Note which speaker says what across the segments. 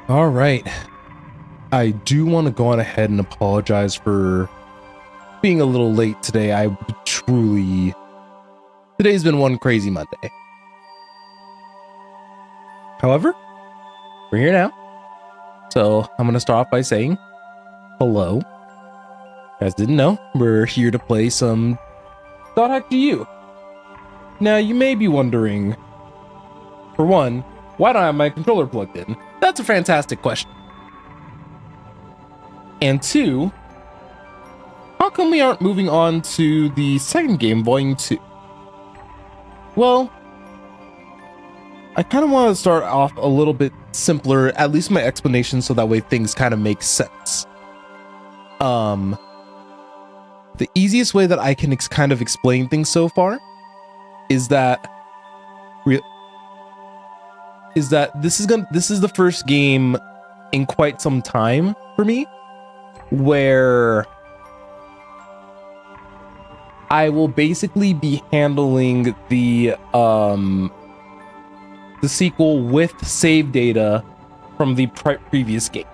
Speaker 1: All right. I do want to go on ahead and apologize for being a little late today. Today's been one crazy Monday. However, we're here now. So I'm going to start off by saying hello. You guys didn't know, we're here to play some .hack GU. Now you may be wondering, for one, why don't I have my controller plugged in? That's a fantastic question. And two, how come we aren't moving on to the second game, Volume 2? Well, I kind of want to start off a little bit simpler, at least my explanation, so that way things kind of make sense. The easiest way that I can kind of explain things so far is that this is the first game in quite some time for me where I will basically be handling the sequel with save data from the previous game.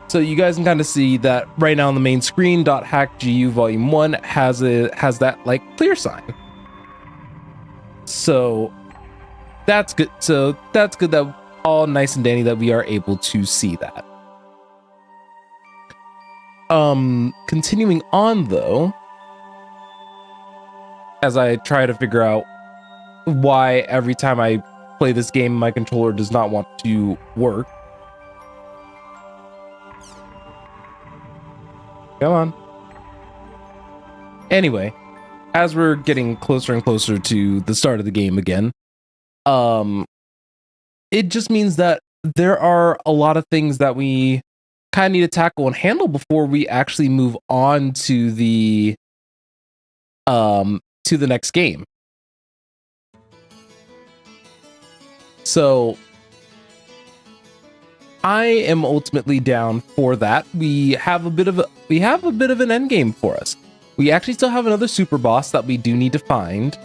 Speaker 1: So you guys can kind of see that right now on the main screen, .hack GU Volume 1 has that like clear sign. So that's good. So that's good that all nice and dandy that we are able to see that. Continuing on though, as I try to figure out why every time I play this game my controller does not want to work. Come on. Anyway, as we're getting closer and closer to the start of the game again, it just means that there are a lot of things that we kind of need to tackle and handle before we actually move on to the next game. So I am ultimately down for that. We have a bit of an end game for us. We actually still have another super boss that we do need to find.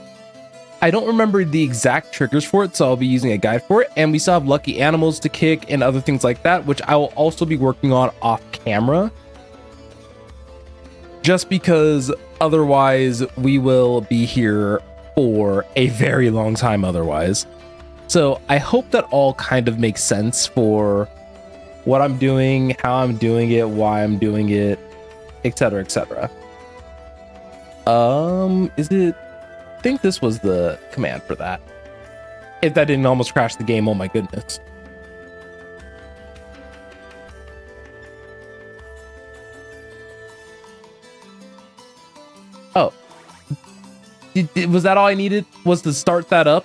Speaker 1: I don't remember the exact triggers for it, so I'll be using a guide for it. And we still have lucky animals to kick and other things like that, which I will also be working on off camera. Just because otherwise we will be here for a very long time otherwise. So I hope that all kind of makes sense for what I'm doing, how I'm doing it, why I'm doing it, etc., etc. I think this was the command for that. If that didn't almost crash the game, oh my goodness. Oh. Was that all I needed? Was to start that up?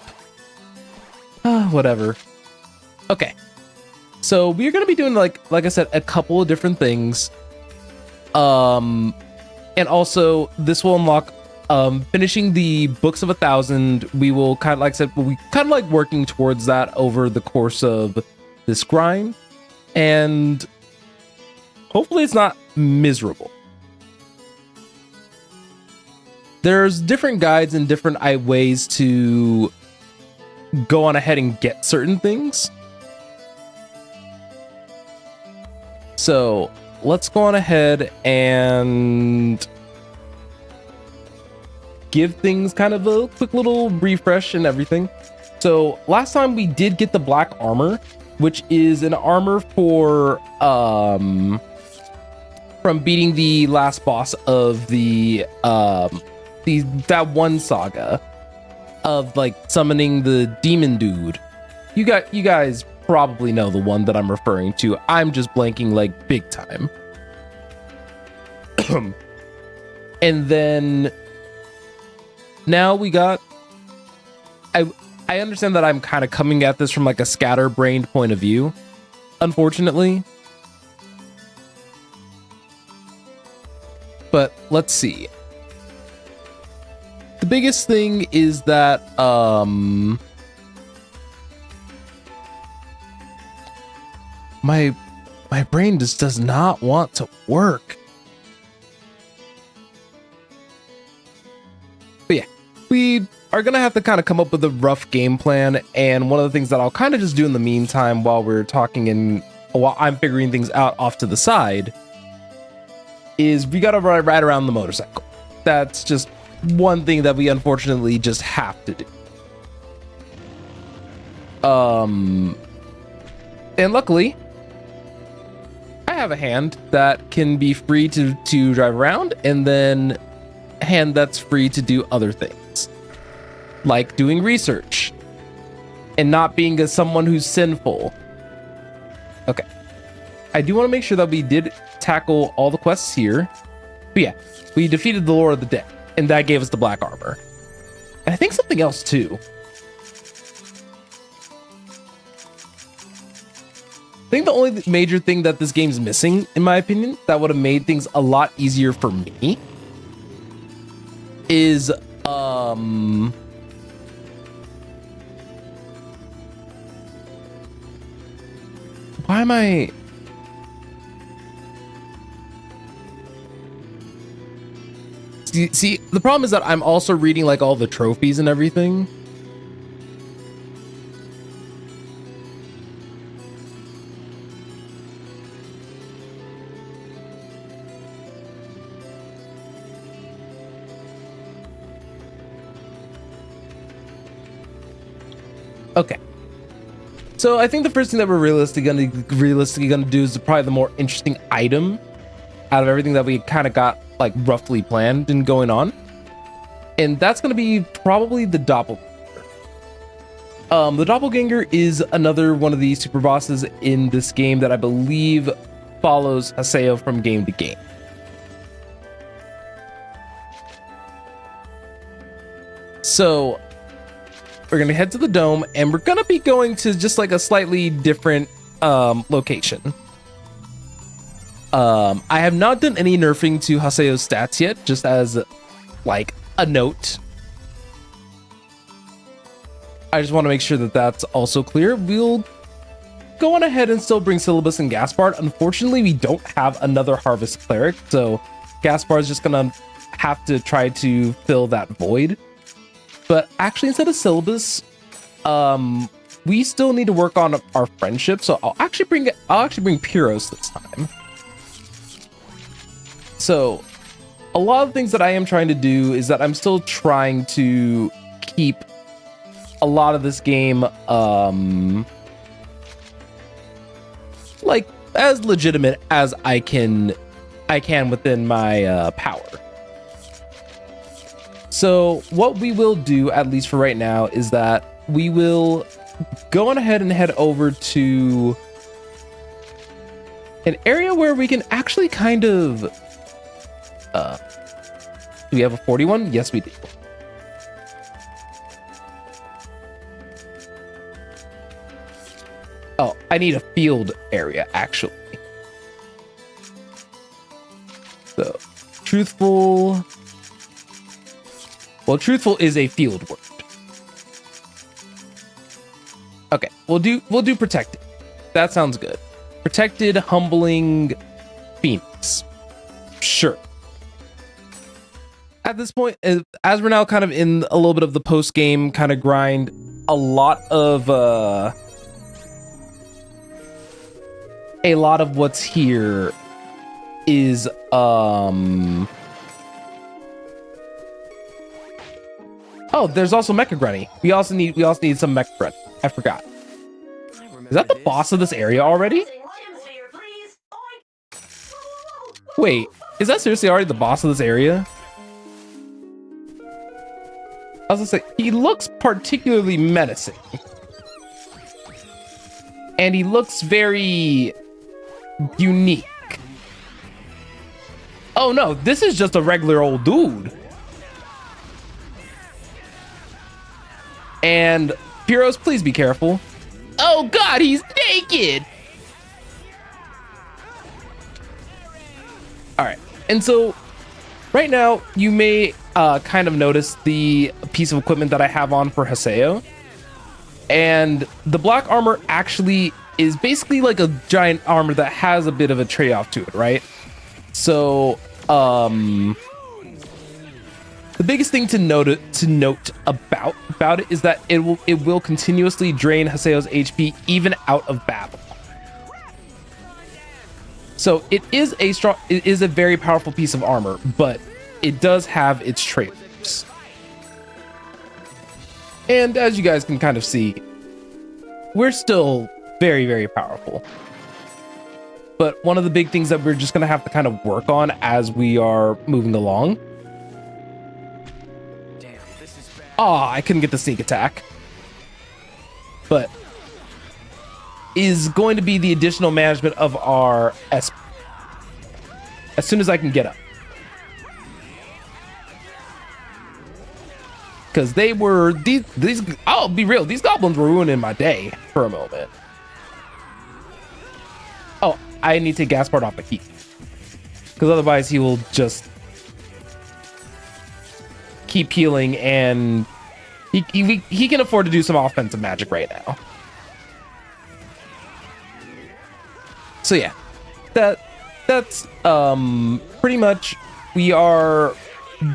Speaker 1: Whatever. Okay. So we're going to be doing, like I said, a couple of different things. And also, this will unlock finishing the Books of 1,000. We will kind of, like I said, we kind of like working towards that over the course of this grind. And hopefully it's not miserable. There's different guides and different ways to go on ahead and get certain things. So let's go on ahead and give things kind of a quick little refresh and everything. So last time we did get the black armor, which is an armor for from beating the last boss of that one saga of like summoning the demon dude. You guys probably know the one that I'm referring to. I'm just blanking like big time. And then now we got, I understand that I'm kind of coming at this from like a scatterbrained point of view, unfortunately. But let's see. The biggest thing is that my brain just does not want to work. But yeah, we are gonna have to kind of come up with a rough game plan, and one of the things that I'll kind of just do in the meantime while we're talking and while I'm figuring things out off to the side is we gotta ride around the motorcycle. That's just one thing that we unfortunately just have to do. And luckily, I have a hand that can be free to drive around, and then a hand that's free to do other things, like doing research and not being someone who's sinful. Okay. I do want to make sure that we did tackle all the quests here. But yeah, we defeated the Lord of the Dead, and that gave us the black armor. And I think something else too. I think the only major thing that this game's missing, in my opinion, that would have made things a lot easier for me is why am I see the problem is that I'm also reading like all the trophies and everything. Okay, so I think the first thing that we're realistically gonna do is probably the more interesting item out of everything that we kind of got like roughly planned and going on, and that's gonna be probably the doppelganger. The doppelganger is another one of the super bosses in this game that I believe follows Haseo from game to game. So we're gonna head to the dome, and we're gonna be going to just like a slightly different location. I have not done any nerfing to Haseo's stats yet, just as like a note. I just want to make sure that that's also clear. We'll go on ahead and still bring Syllabus and Gaspard. Unfortunately, we don't have another Harvest Cleric, so Gaspard is just gonna have to try to fill that void. But actually, instead of Syllabus, we still need to work on our friendship. So I'll actually bring Pyros this time. So a lot of things that I am trying to do is that I'm still trying to keep a lot of this game like as legitimate as I can within my power. So what we will do, at least for right now, is that we will go on ahead and head over to an area where we can actually kind of do we have a 41? Yes, we do. Oh, I need a field area, actually. So, truthful. Well, truthful is a field word. Okay, we'll do protected. That sounds good. Protected, humbling, Phoenix. Sure. At this point, as we're now kind of in a little bit of the post-game kind of grind, a lot of what's here is oh, there's also Mecha Granny. We also need some Mecha Granny. I forgot. Is that the boss of this area already? Wait, is that seriously already the boss of this area? I was gonna say, he looks particularly menacing. And he looks very unique. Oh no, this is just a regular old dude. And Pyros, please be careful. Oh god, he's naked! Alright, and so right now you may kind of notice the piece of equipment that I have on for Haseo. And the black armor actually is basically like a giant armor that has a bit of a trade-off to it, right? So, the biggest thing to note about it is that it will continuously drain Haseo's HP even out of battle. So it is a very powerful piece of armor, but it does have its trade-offs. And as you guys can kind of see, we're still very, very powerful. But one of the big things that we're just going to have to kind of work on as we are moving along. I couldn't get the sneak attack. But is going to be the additional management of our SP. As soon as I can get up. Because they were these I'll be real, these goblins were ruining my day for a moment. Oh, I need to gas part off the key. Because otherwise he will just keep healing, and he can afford to do some offensive magic right now. So yeah, that's pretty much, we are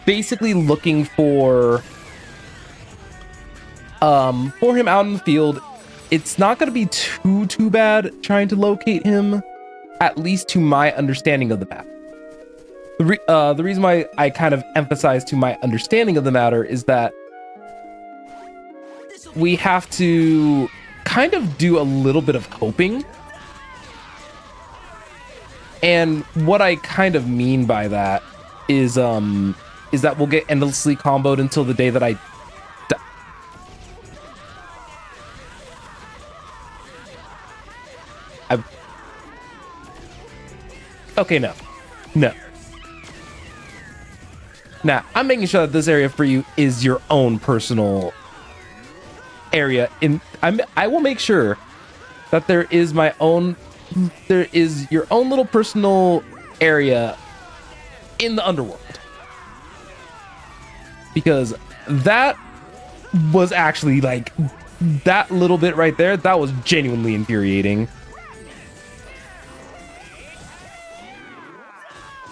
Speaker 1: basically looking for him out in the field. It's not going to be too bad trying to locate him, at least to my understanding of the map. The reason why I kind of emphasize to my understanding of the matter is that we have to kind of do a little bit of hoping. And what I kind of mean by that is that we'll get endlessly comboed until the day that I die. Okay, no. Now, I'm making sure that this area for you is your own personal area. I will make sure that there is your own little personal area in the underworld. Because that was actually, like, that little bit right there, that was genuinely infuriating.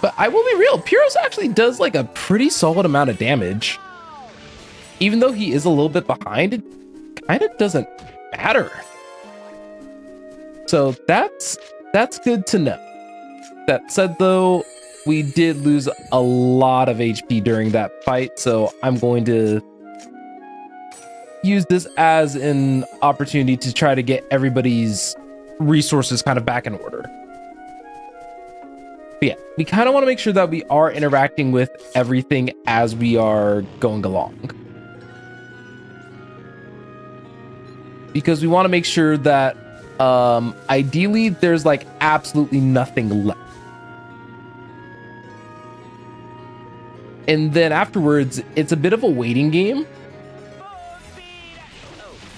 Speaker 1: But I will be real, Pyros actually does like a pretty solid amount of damage. Even though he is a little bit behind, it kind of doesn't matter. So that's good to know. That said though, we did lose a lot of HP during that fight, so I'm going to use this as an opportunity to try to get everybody's resources kind of back in order. But yeah, we kind of want to make sure that we are interacting with everything as we are going along. Because we want to make sure that ideally there's like absolutely nothing left. And then afterwards, it's a bit of a waiting game.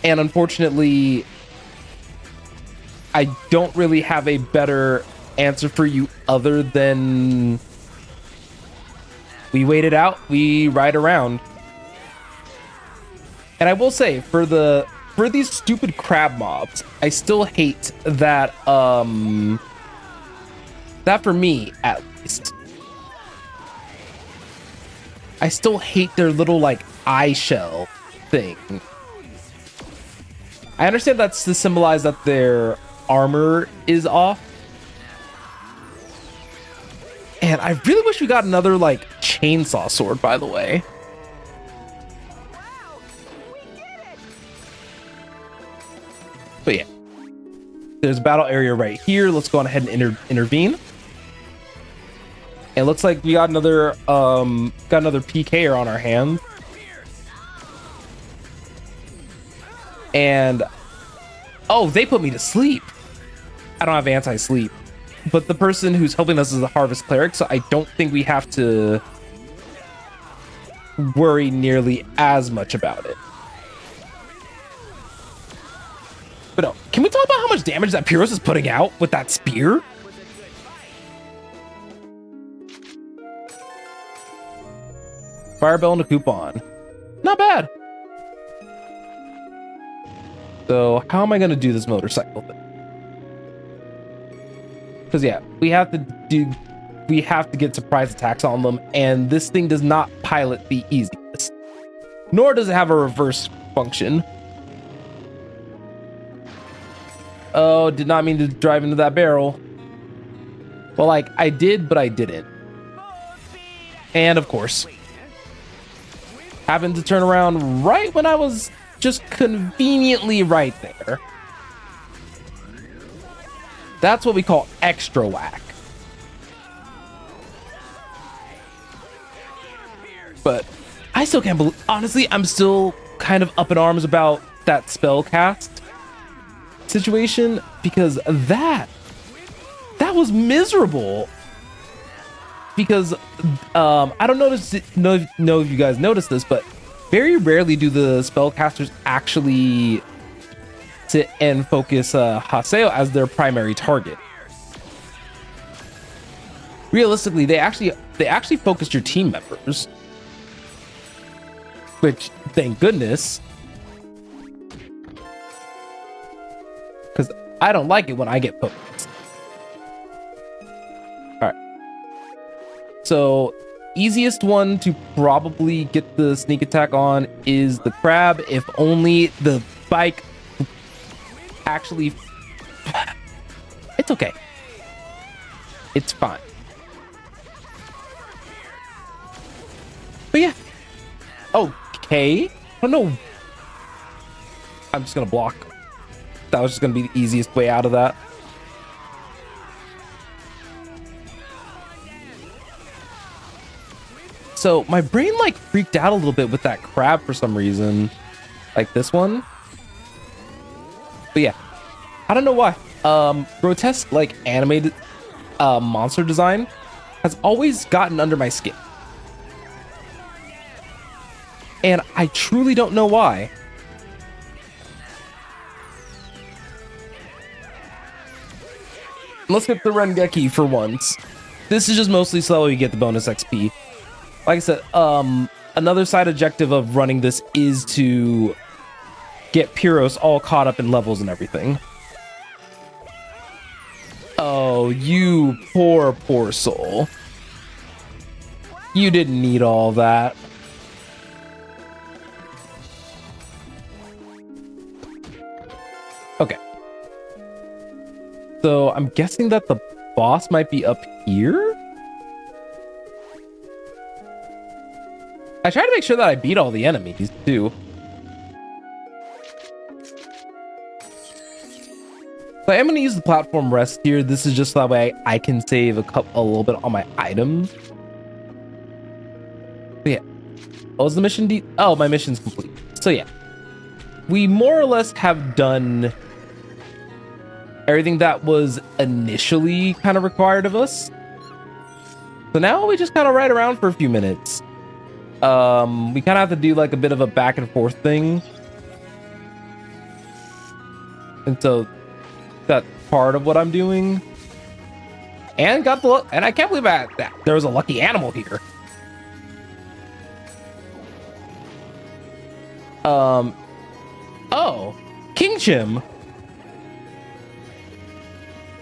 Speaker 1: And unfortunately, I don't really have a better answer for you other than we wait it out, we ride around. And I will say, for these stupid crab mobs, I still hate that that for me at least, I still hate their little like eye shell thing. I understand that's to symbolize that their armor is off. And I really wish we got another like chainsaw sword, by the way. But yeah, there's a battle area right here. Let's go on ahead and intervene. And it looks like we got another PKer on our hands. And oh, they put me to sleep. I don't have anti-sleep, but the person who's helping us is a harvest cleric, so I don't think we have to worry nearly as much about it. But no, can we talk about how much damage that Pyros is putting out with that spear? Firebell and a coupon. Not bad. So how am I going to do this motorcycle thing? Because yeah, we have to do we have to get surprise attacks on them, and this thing does not pilot the easiest. Nor does it have a reverse function. Oh, did not mean to drive into that barrel. Well, like, I did, but I didn't. And of course, happened to turn around right when I was just conveniently right there. That's what we call extra whack. But I still can't believe, honestly, I'm still kind of up in arms about that spell cast situation, because that was miserable. Because I don't know if you guys noticed this, but very rarely do the spellcasters actually sit and focus Haseo as their primary target. Realistically, they actually focused your team members, which, thank goodness, because I don't like it when I get focused. All right. So, easiest one to probably get the sneak attack on is the crab, if only the bike actually... It's okay. It's fine. But yeah. Okay. I don't know. I'm just gonna block. That was just gonna be the easiest way out of that. So my brain like freaked out a little bit with that crab for some reason, like this one. But yeah, I don't know why. Grotesque like animated monster design has always gotten under my skin, and I truly don't know why. Let's get the Rengeki for once. This is just mostly so that you get the bonus XP. Like I said, another side objective of running this is to get Pyros all caught up in levels and everything. Oh, you poor soul. You didn't need all that. Okay. So I'm guessing that the boss might be up here? I try to make sure that I beat all the enemies too. So I am going to use the platform rest here. This is just that way I can save a little bit on my items. But yeah. What was the mission? Oh, my mission's complete. So yeah. We more or less have done everything that was initially kind of required of us. So now we just kind of ride around for a few minutes. We kind of have to do like a bit of a back and forth thing. And so that's part of what I'm doing. And got the and I can't believe that there was a lucky animal here. Oh, King Chim.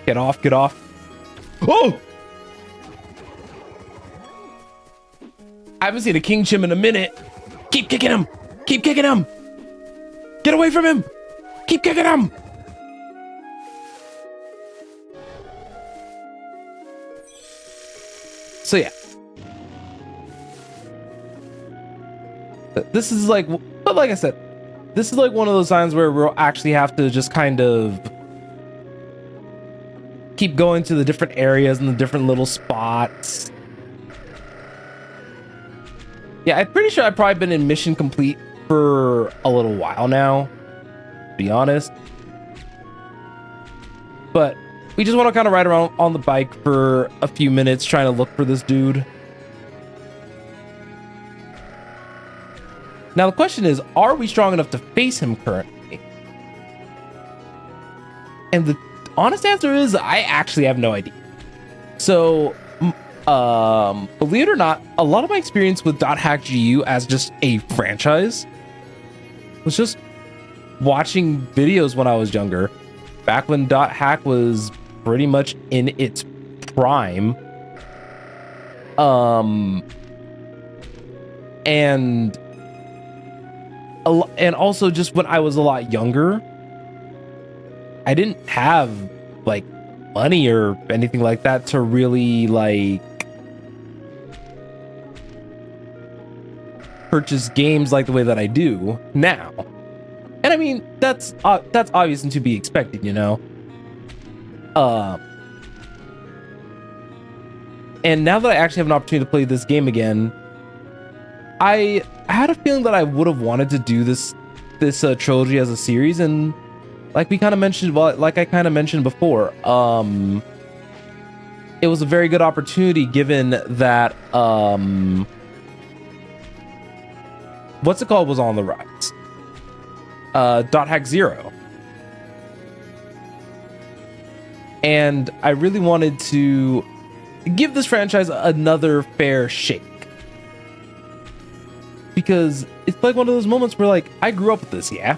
Speaker 1: Get off, get off. Oh! I haven't seen a King Chim in a minute. Keep kicking him. Keep kicking him. Get away from him. Keep kicking him. So yeah. This is like, but like I said, this is like one of those times where we'll actually have to just kind of keep going to the different areas and the different little spots. Yeah, I'm pretty sure I've probably been in mission complete for a little while now, to be honest. But we just want to kind of ride around on the bike for a few minutes trying to look for this dude. Now the question is, are we strong enough to face him currently? And the honest answer is, I actually have no idea. So, believe it or not, a lot of my experience with .hack GU as just a franchise was just watching videos when I was younger, back when .hack was pretty much in its prime. And also just when I was a lot younger, I didn't have like money or anything like that to really like purchase games like the way that I do now. And I mean, that's obvious and to be expected, you know. And now that I actually have an opportunity to play this game again, I had a feeling that I would have wanted to do this trilogy as a series, and like we kind of mentioned, well, like I kind of mentioned before, it was a very good opportunity given that what's it called was on the rise. Dot Hack Zero. And I really wanted to give this franchise another fair shake. Because it's like one of those moments where like, I grew up with this, yeah?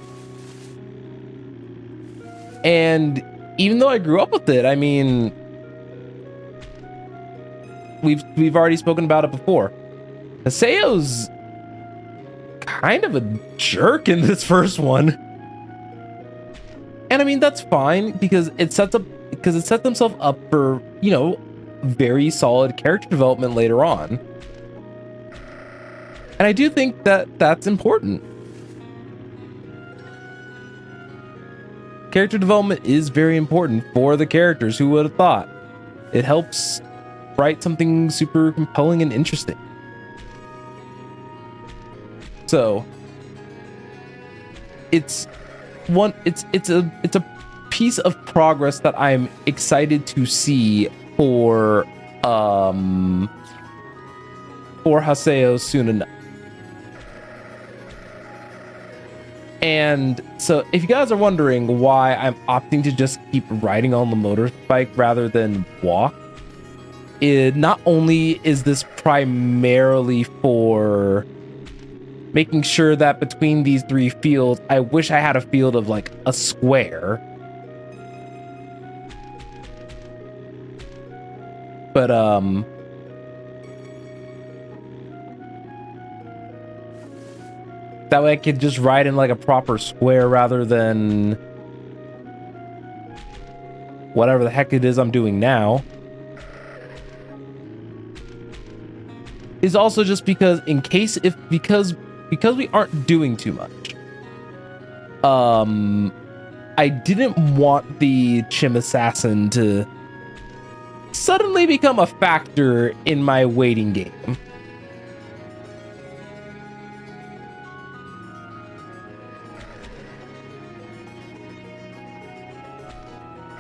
Speaker 1: And even though I grew up with it, I mean, we've already spoken about it before. Haseo's kind of a jerk in this first one. And I mean, that's fine because it sets themselves up for, you know, very solid character development later on. And I do think that that's important. Character development is very important for the characters. Who would have thought? It helps write something super compelling and interesting. So it's a piece of progress that I'm excited to see for Haseo soon enough. And so if you guys are wondering why I'm opting to just keep riding on the motorbike rather than walk, not only is this primarily for making sure that between these three fields, I wish I had a field of like a square. But that way I could just ride in like a proper square rather than whatever the heck it is I'm doing now. Is also just because because we aren't doing too much. I didn't want the Chim Assassin to suddenly become a factor in my waiting game.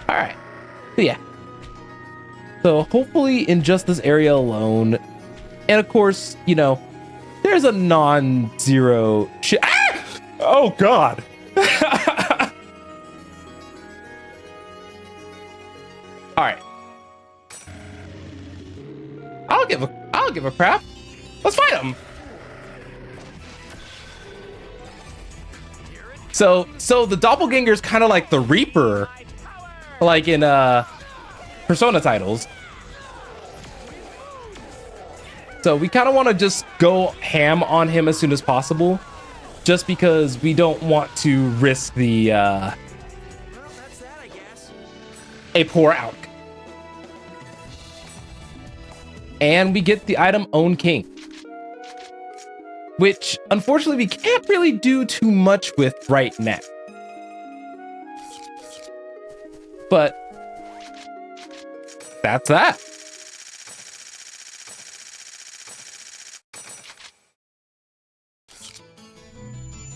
Speaker 1: Alright. So yeah. So hopefully in just this area alone, and of course, you know, there's a non-zero shit. Ah! Oh God. All right. I don't give a crap. Let's fight him. So the doppelganger is kind of like the Reaper, like in Persona titles. So we kind of want to just go ham on him as soon as possible, just because we don't want to risk the a poor outcome. And we get the item Own King, which unfortunately we can't really do too much with right now. But that's that.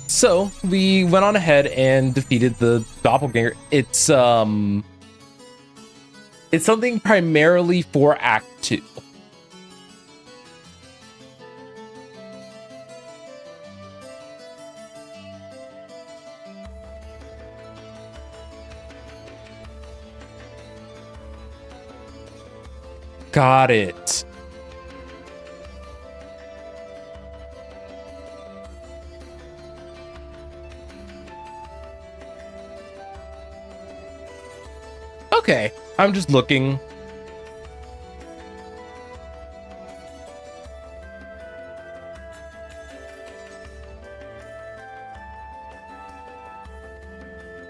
Speaker 1: So we went on ahead and defeated the doppelganger. It's something primarily for Act 2. Got it. Okay, I'm just looking.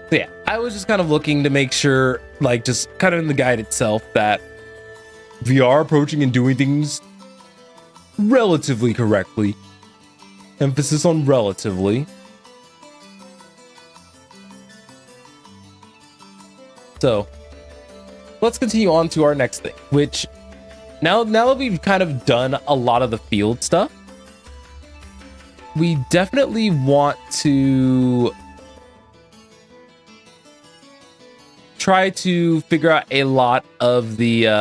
Speaker 1: So yeah, I was just kind of looking to make sure, like, just kind of in the guide itself, that we are approaching and doing things relatively correctly. Emphasis on relatively. So let's continue on to our next thing, which now that we've kind of done a lot of the field stuff, we definitely want to try to figure out a lot of the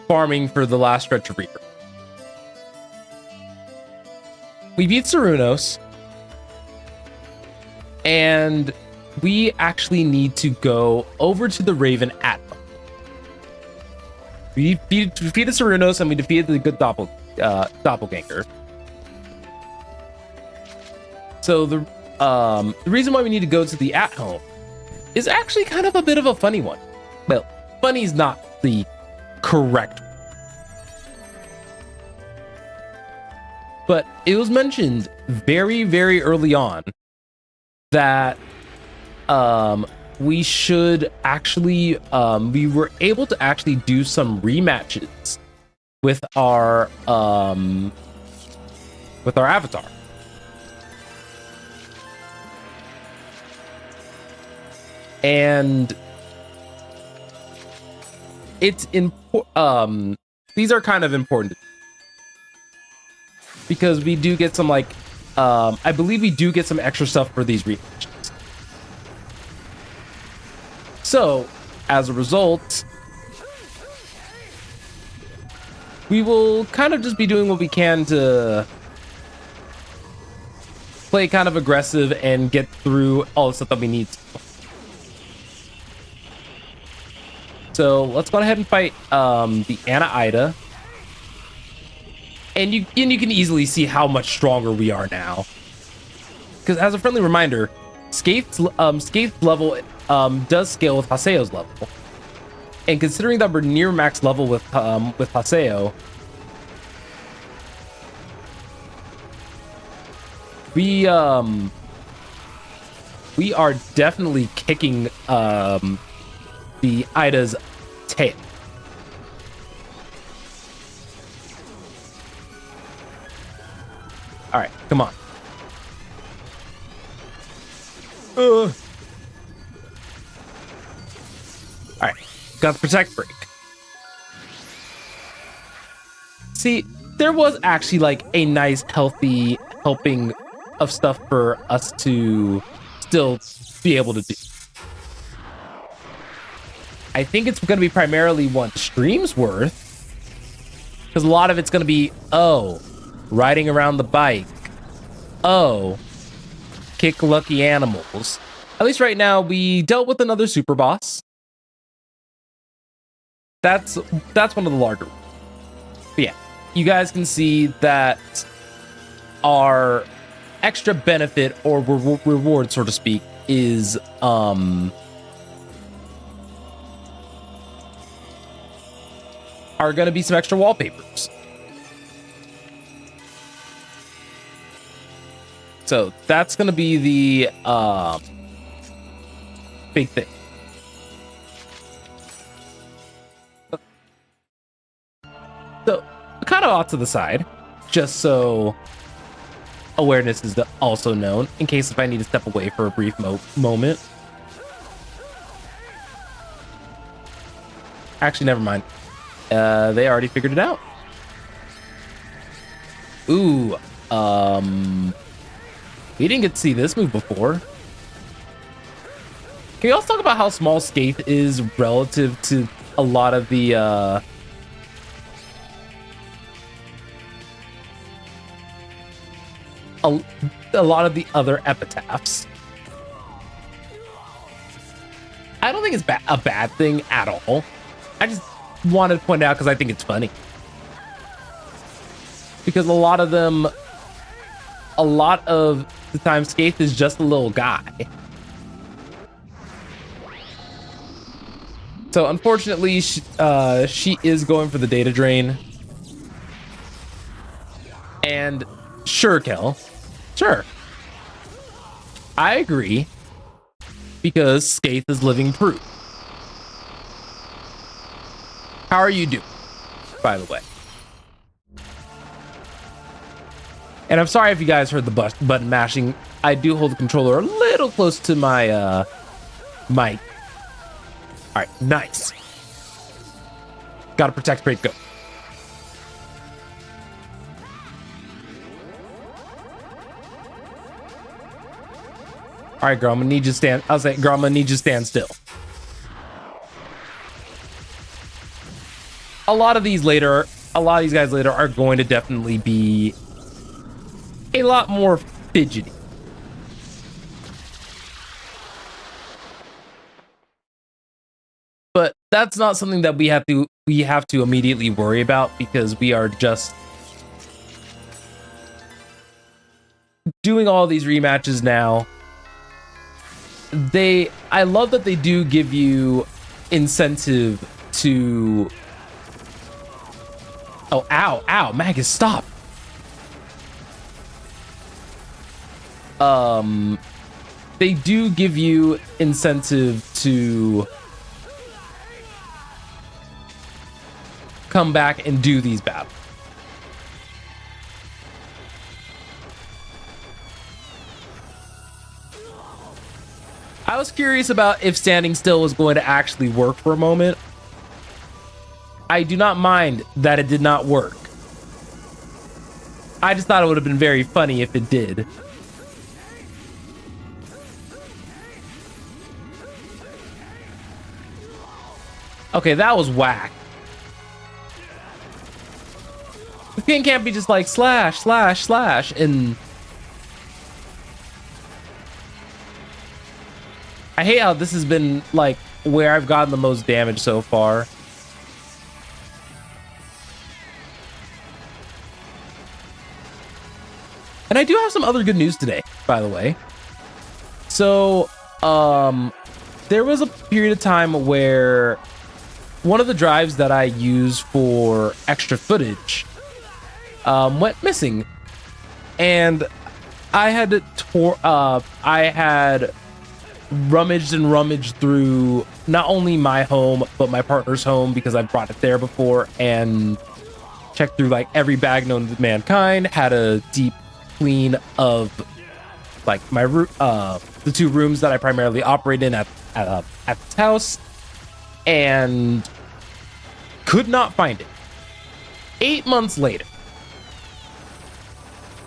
Speaker 1: farming for the last stretch of Rebirth. We beat Cernunnos, and we actually need to go over to the Raven at home. We defeated Cernunnos, and we defeated the good doppelganger. So the reason why we need to go to the at home is actually kind of a bit of a funny one. Well, funny's not the correct one. But it was mentioned very, very early on that we should actually, we were able to actually do some rematches with our avatar. And it's important. These are kind of important because we do get some, like, I believe we do get some extra stuff for these rematches. So, as a result, we will kind of just be doing what we can to play kind of aggressive and get through all the stuff that we need to. So let's go ahead and fight the Anna Ida. And you can easily see how much stronger we are now. Because as a friendly reminder, Skaith's level does scale with Haseo's level. And considering that we're near max level with Haseo, we are definitely kicking the Ida's tail. All right, come on. All right, got the protect break. See, there was actually like a nice healthy helping of stuff for us to still be able to do. I think it's going to be primarily one stream's worth, because a lot of it's going to be, oh, riding around the bike, oh, kick lucky animals. At least right now, we dealt with another super boss. That's one of the larger ones. But yeah, you guys can see that our extra benefit or reward, so to speak, is are going to be some extra wallpapers. So that's going to be the big thing. So kind of off to the side, just so awareness is also known, in case if I need to step away for a brief moment. Actually, never mind. They already figured it out. Ooh, we didn't get to see this move before. Can you also talk about how small Skaith is relative to a lot of the a lot of the other epitaphs? I don't think it's a bad thing at all. I just wanted to point out because I think it's funny. Because a lot of the time, Skaith is just a little guy. So unfortunately, she is going for the data drain. And sure, Kel. Sure. I agree. Because Skaith is living proof. How are you doing, by the way? And I'm sorry if you guys heard the button mashing. I do hold the controller a little close to my mic. All right, nice. Gotta protect Great Go. All right, girl, I'm gonna need you to stand. I'll say, girl, I'm gonna need you to stand still. A lot of these guys later are going to definitely be a lot more fidgety. But that's not something that we have to immediately worry about, because we are just doing all these rematches now. I love that they do give you incentive to... Oh, ow, Magus, stop. They do give you incentive to come back and do these battles. I was curious about if standing still was going to actually work for a moment. I do not mind that it did not work. I just thought it would have been very funny if it did. Okay, that was whack. The king can't be just like slash, slash, slash, and... I hate how this has been, like, where I've gotten the most damage so far. And I do have some other good news today, by the way. So, there was a period of time where one of the drives that I use for extra footage went missing. And I had rummaged through not only my home but my partner's home, because I've brought it there before, and checked through like every bag known to mankind. Had a deep clean of like my the two rooms that I primarily operate in at this house, and could not find it. 8 months later,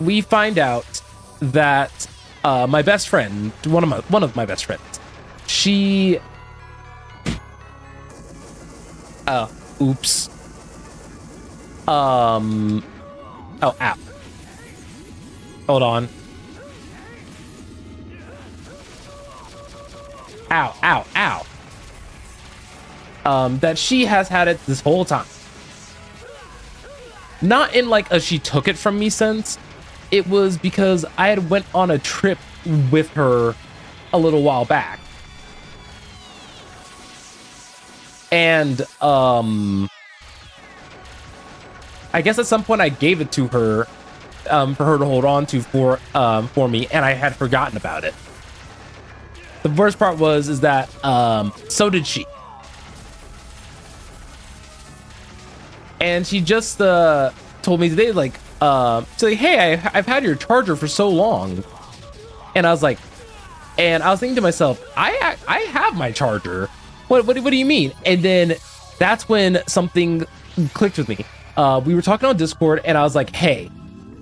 Speaker 1: we find out that my best friend, one of my best friends, she oops. Oh, ow. Hold on. Ow. That she has had it this whole time. Not in like a she took it from me sense. It was because I had went on a trip with her a little while back. And I guess at some point I gave it to her for her to hold on to for me, and I had forgotten about it. The worst part is that so did she. And she just told me today, like, say, hey, I've had your charger for so long. And I was like, and I was thinking to myself, I have my charger. What do you mean? And then that's when something clicked with me. We were talking on Discord, and I was like, hey,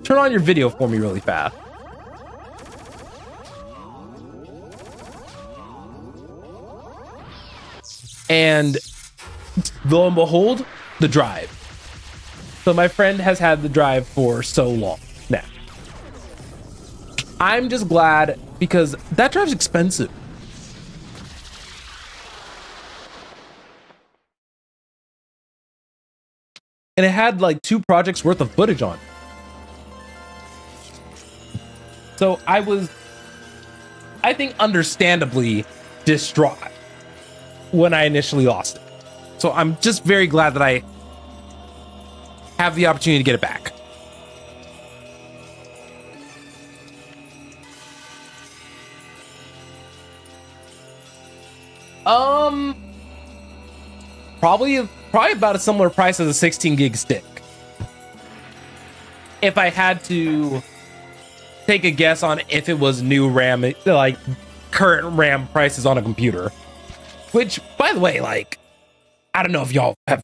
Speaker 1: turn on your video for me really fast. And lo and behold, the drive. So my friend has had the drive for so long now. I'm just glad, because that drive's expensive. And it had like 2 projects worth of footage on it. So I was, I think, understandably distraught when I initially lost it. So I'm just very glad that I have the opportunity to get it back. Probably about a similar price as a 16 gig stick. If I had to take a guess on if it was new RAM, like current RAM prices on a computer. Which, by the way, like, I don't know if y'all have,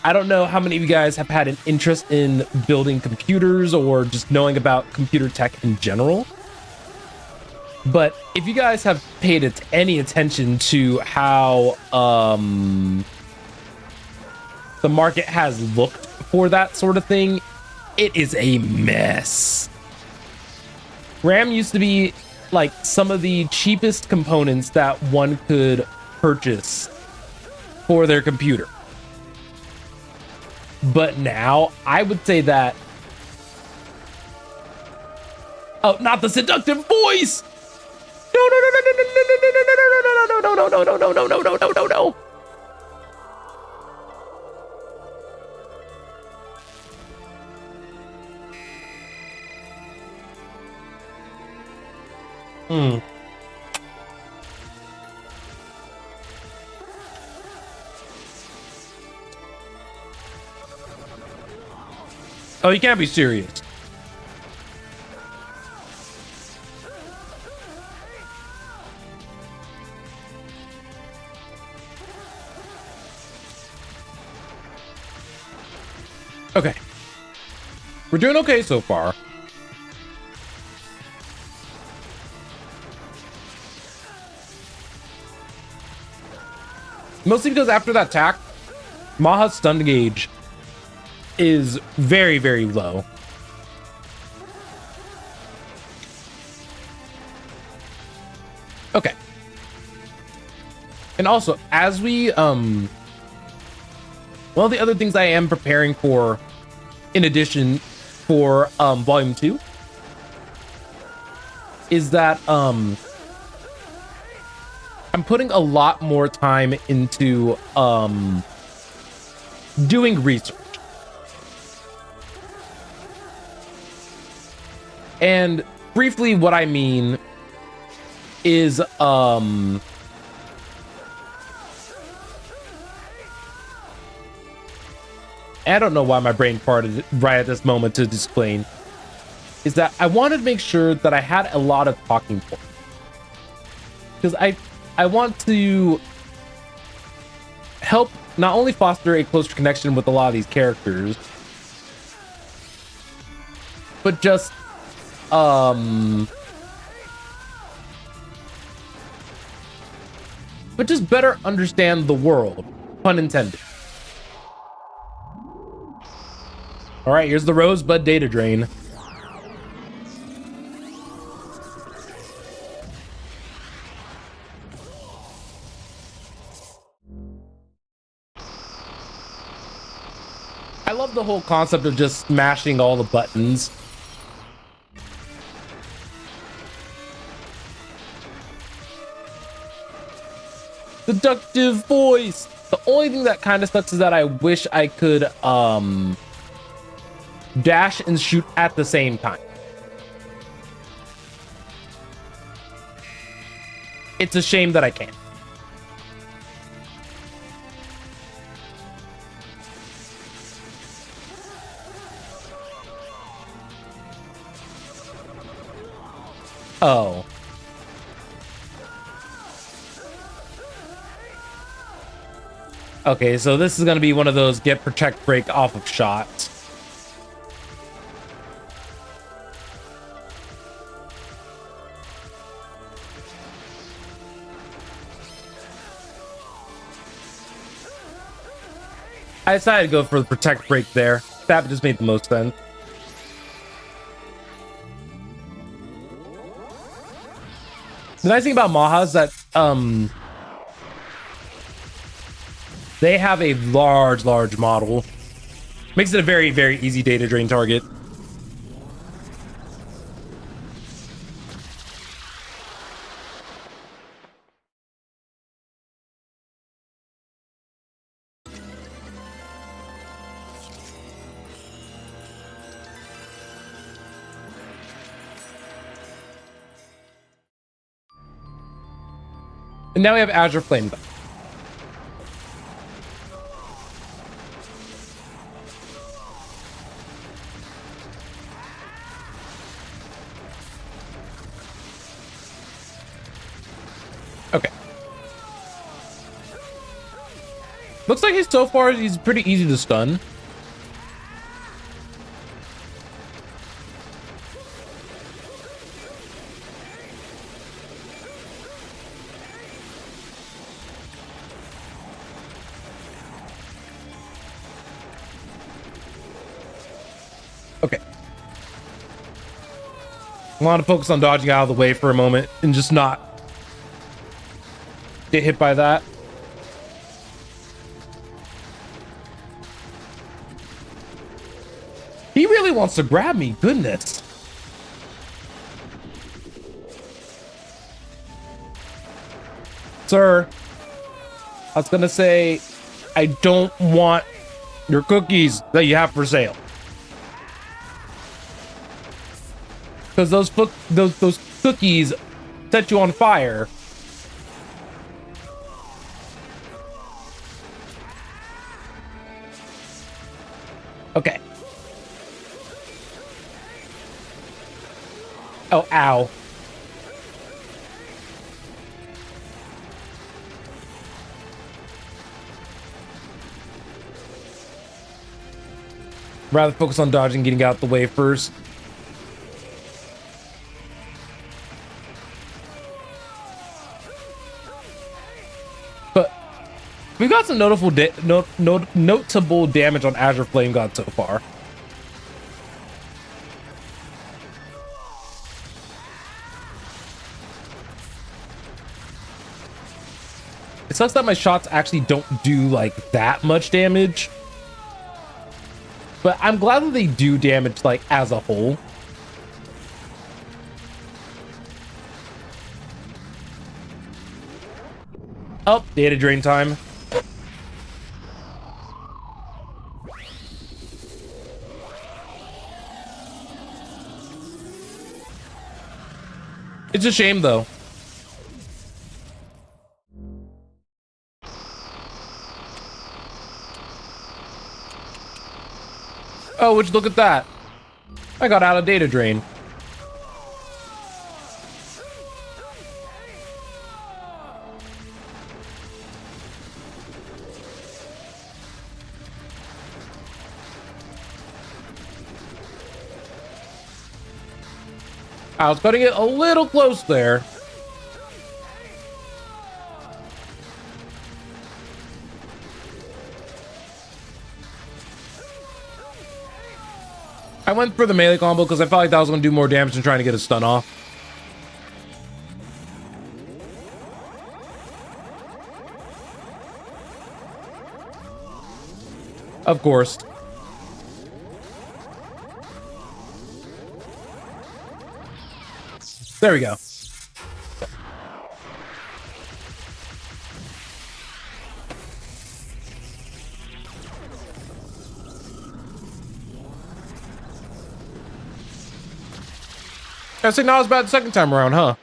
Speaker 1: I don't know how many of you guys have had an interest in building computers or just knowing about computer tech in general. But if you guys have paid any attention to how the market has looked for that sort of thing, it is a mess. RAM used to be like some of the cheapest components that one could purchase for their computer. But now I would say that, oh, not the seductive voice. No, no, no, no, no, no, no, no, no, no, no, no, no, no, no, no, no, no, no. Oh, you can't be serious. Okay. We're doing okay so far. Mostly because after that attack, Maha's stun gauge is very, very low. Okay. And also, as we, one of the other things I am preparing for, in addition, for, Volume 2, is that, I'm putting a lot more time into, doing research. And briefly, what I mean is, I don't know why my brain farted right at this moment to explain, is that I wanted to make sure that I had a lot of talking points. Because I want to help not only foster a closer connection with a lot of these characters, but just better understand the world, pun intended. All right, here's the Rosebud data drain. I love the whole concept of just smashing all the buttons. Seductive voice. The only thing that kind of sucks is that I wish I could dash and shoot at the same time. It's a shame that I can't. Oh. Okay, so this is going to be one of those get protect break off of shots. I decided to go for the protect break there. That just made the most sense. The nice thing about Maha is that they have a large model. Makes it a very, very easy data drain target. And now we have Azure Flame back. Okay. Looks like so far he's pretty easy to stun. Okay. I want to focus on dodging out of the way for a moment and just not get hit by that. He really wants to grab me. Goodness. Sir, I was gonna say, I don't want your cookies that you have for sale. Because those cookies set you on fire. Okay. Oh, ow. Rather focus on dodging, getting out the way first. But we've got some notable damage on Azure Flame God so far. It sucks that my shots actually don't do like that much damage. But I'm glad that they do damage like as a whole. Oh, data drain time. It's a shame though. Oh, would you look at that? I got out of data drain. I was cutting it a little close there. I went for the melee combo because I felt like that was going to do more damage than trying to get a stun off. Of course. There we go. I think not as bad the second time around, huh?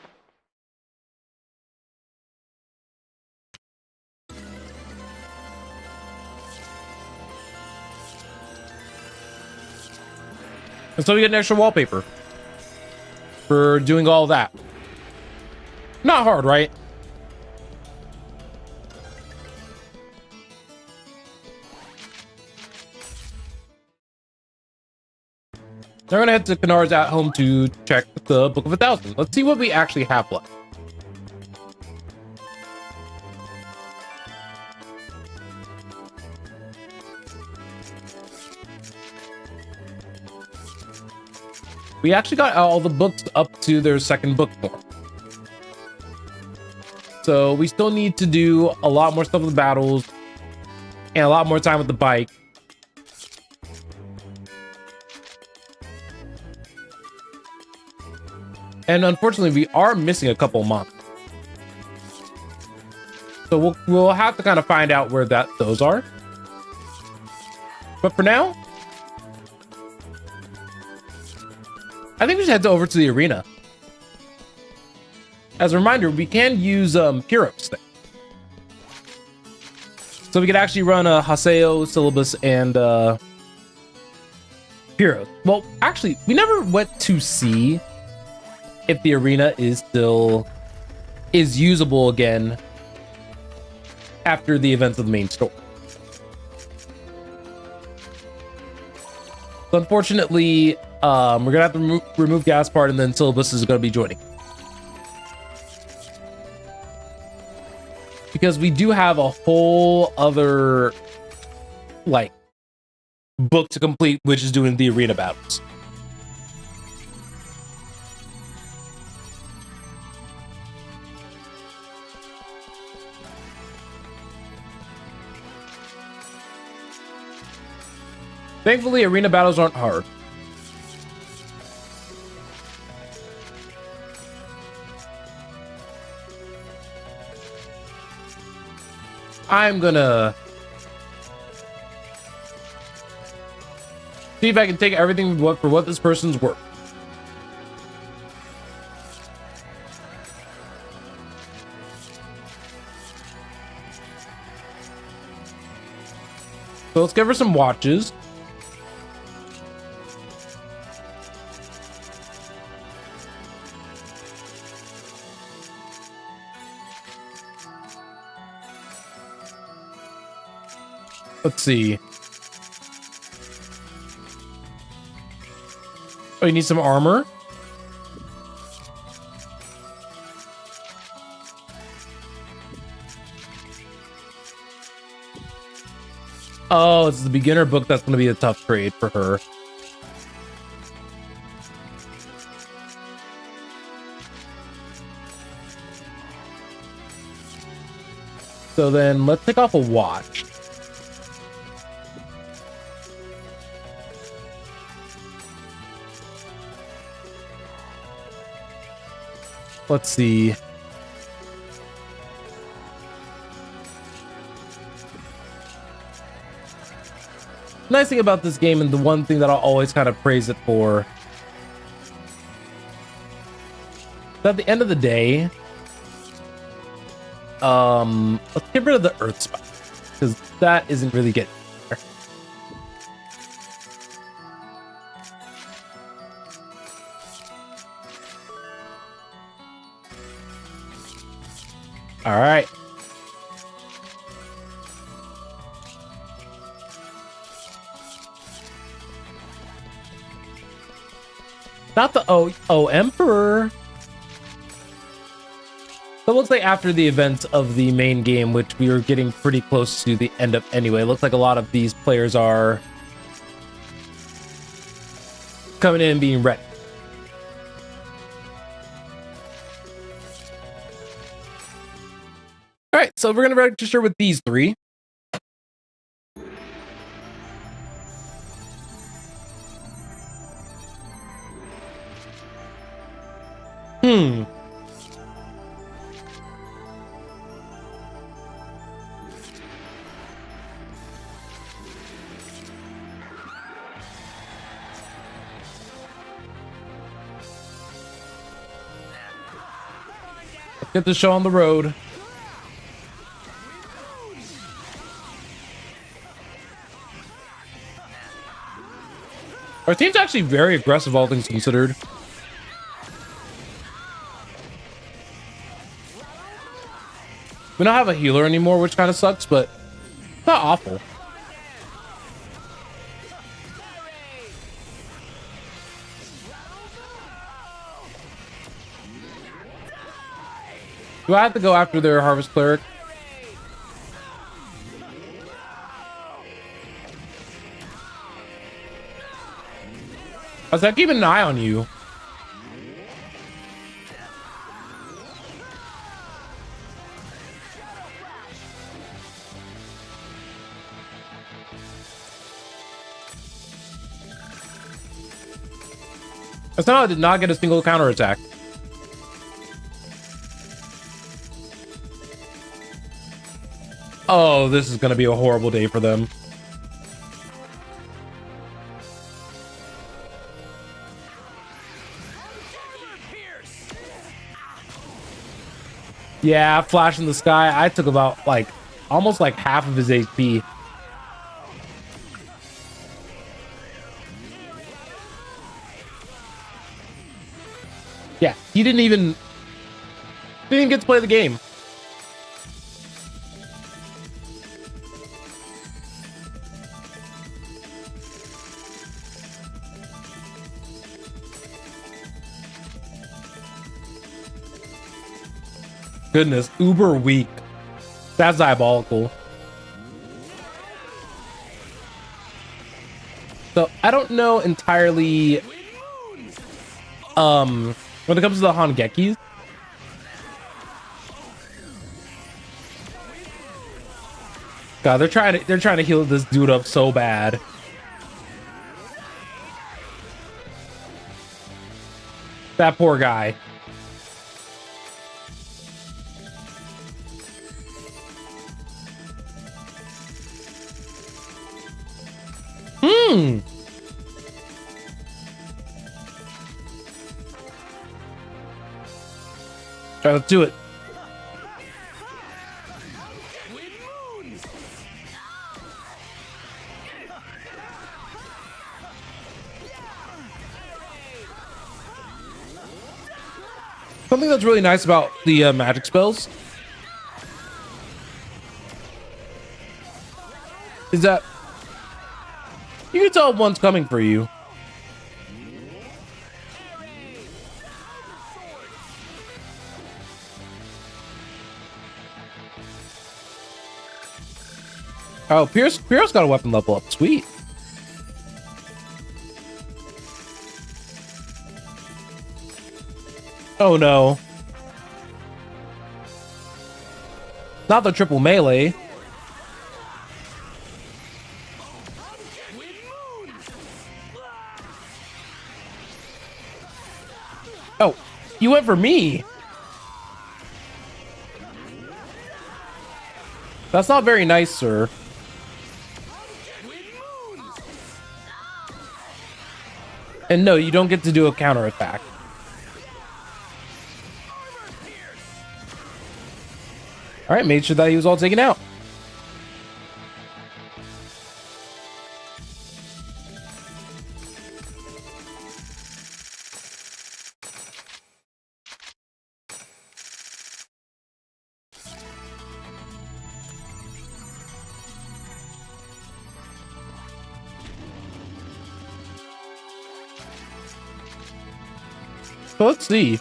Speaker 1: And so we get an extra wallpaper for doing all that. Not hard, right? Now we're gonna head to Kennar's at home to check the Book of 1000. Let's see what we actually have left. We actually got all the books up to their second book form. So we still need to do a lot more stuff with the battles and a lot more time with the bike. And unfortunately, we are missing a couple months. So we'll have to kind of find out where those are. But for now, I think we should head over to the arena. As a reminder, we can use hero sticks. So we could actually run a Haseo, Syllabus, and Heroes. Well, actually, we never went to see if the arena is usable again after the events of the main story. So unfortunately, we're gonna have to remove Gaspard, and then Syllabus is gonna be joining. Because we do have a whole other, like, book to complete, which is doing the arena battles. Thankfully, arena battles aren't hard. I'm gonna see if I can take everything for what this person's worth. So let's give her some watches. Let's see. Oh, you need some armor? Oh, it's the beginner book. That's going to be a tough trade for her. So then let's take off a watch. Let's see. Nice thing about this game, and the one thing that I'll always kind of praise it for, is at the end of the day, let's get rid of the Earth Spike, because that isn't really getting there. All right. Not the Emperor. So it looks like after the events of the main game, which we were getting pretty close to the end of anyway, it looks like a lot of these players are coming in and being ready. All right, so we're going to register with these three. Let's get the show on the road. Our team's actually very aggressive, all things considered. We don't have a healer anymore, which kind of sucks, but it's not awful. Do I have to go after their Harvest Cleric? I was like, keeping an eye on you. I somehow did not get a single counterattack. Oh, this is going to be a horrible day for them. Yeah, flash in the sky. I took about like almost like half of his HP. Yeah, he didn't even get to play the game. Goodness, uber weak. That's diabolical. So I don't know entirely when it comes to the Hongekis. God, they're trying to heal this dude up so bad. That poor guy. Alright, let's do it. Something that's really nice about the magic spells is that you can tell if one's coming for you. Oh, Pierce got a weapon level up. Sweet. Oh no. Not the triple melee. Oh, you went for me. That's not very nice, sir. And no, you don't get to do a counterattack. All right, made sure that he was all taken out. So let's see.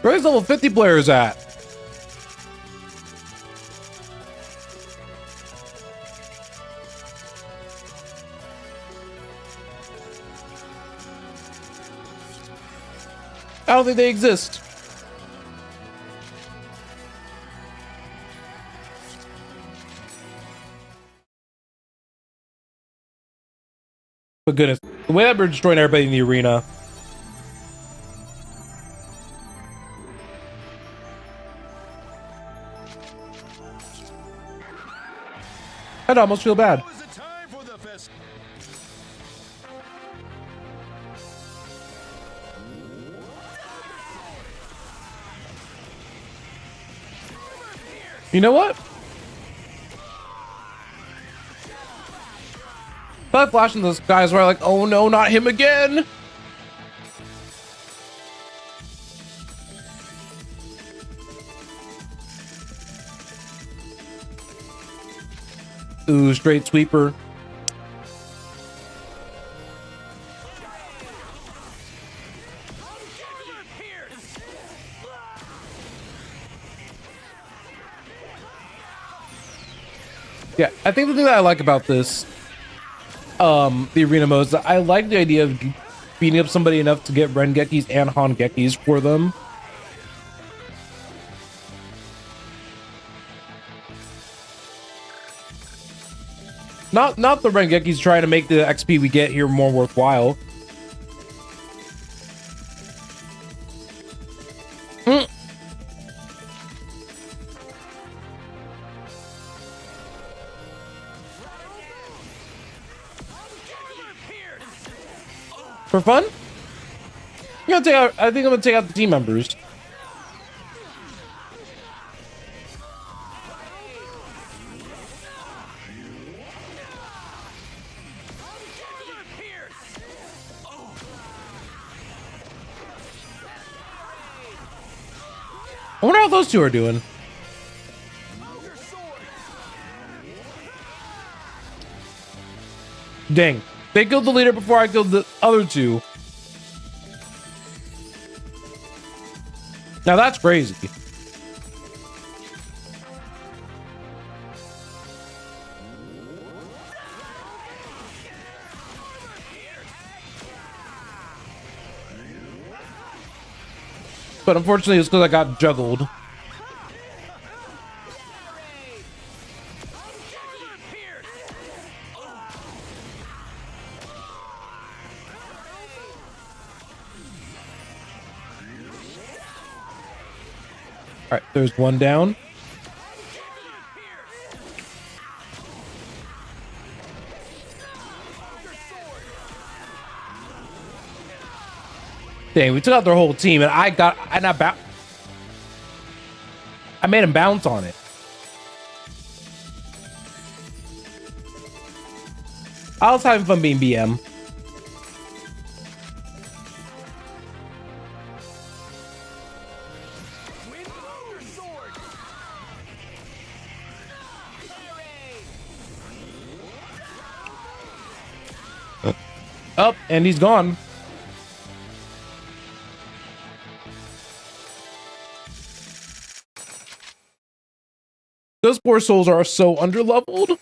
Speaker 1: Where's level 50 players at? I don't think they exist. But goodness, the way that we're destroying everybody in the arena. I'd almost feel bad. You know what? That flash in those guys were like, oh no, not him again. Ooh, straight sweeper. Yeah, I think the thing that I like about this, the arena mode, is that I like the idea of beating up somebody enough to get Rengekis and Hongekis for them. Not the Rengekis trying to make the XP we get here more worthwhile. For fun? I think I'm gonna take out the team members. I wonder how those two are doing. Dang. They killed the leader before I killed the other two. Now that's crazy. But unfortunately, it's because I got juggled. All right, there's one down. Dang, we took out their whole team, and I made him bounce on it. I was having fun being BM. Up, and he's gone. Those poor souls are so underleveled.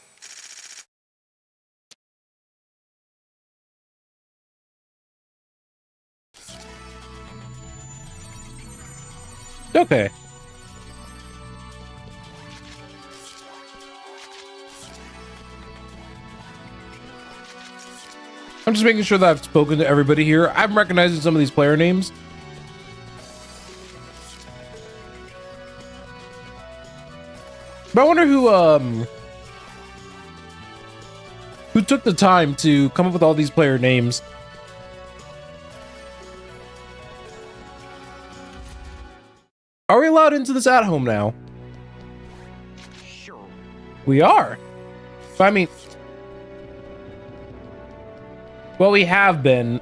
Speaker 1: Okay. I'm just making sure that I've spoken to everybody here. I'm recognizing some of these player names. But I wonder who took the time to come up with all these player names. Are we allowed into this at home now?
Speaker 2: Sure.
Speaker 1: We are. But I mean, well, we have been.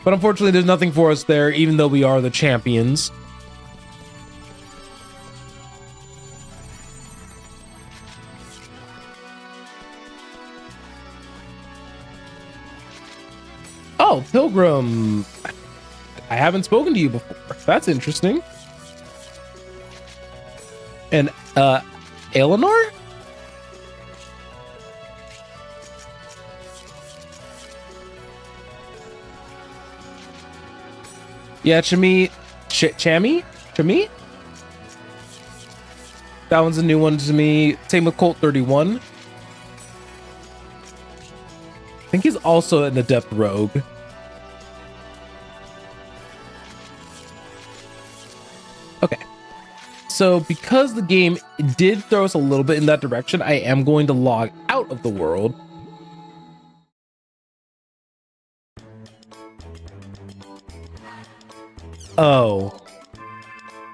Speaker 1: But unfortunately, there's nothing for us there, even though we are the champions. Oh, Pilgrim. I haven't spoken to you before. That's interesting. And, Eleanor? Yeah, Chami? That one's a new one to me. Same with Colt 31. I think he's also an adept rogue. Okay. So because the game did throw us a little bit in that direction, I am going to log out of the world. Oh.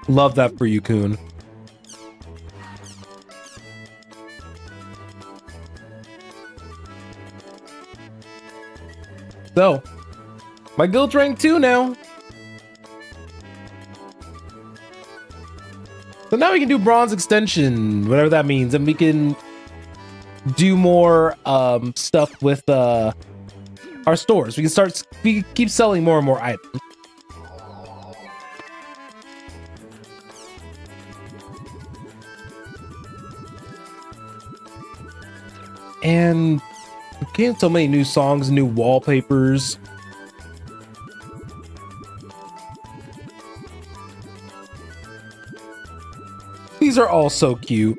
Speaker 1: Love that for you, Coon. So, my guild's rank 2 now. So now we can do bronze extension, whatever that means, and we can do more stuff with our stores. We can keep selling more and more items. And we're getting so many new songs, new wallpapers. These are all so cute.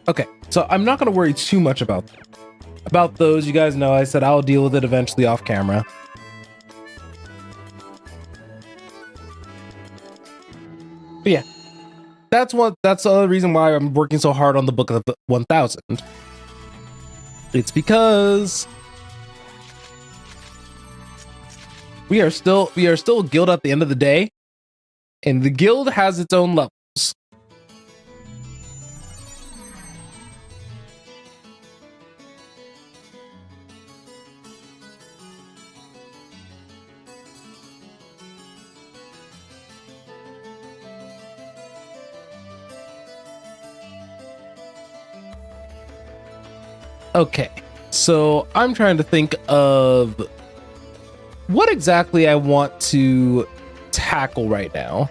Speaker 1: Okay, so I'm not going to worry too much about those. You guys know I said I'll deal with it eventually off camera. that's the other reason why I'm working so hard on the Book of the 1000. It's because we are still a guild at the end of the day, and the guild has its own levels. Okay, so I'm trying to think of what exactly I want to tackle right now.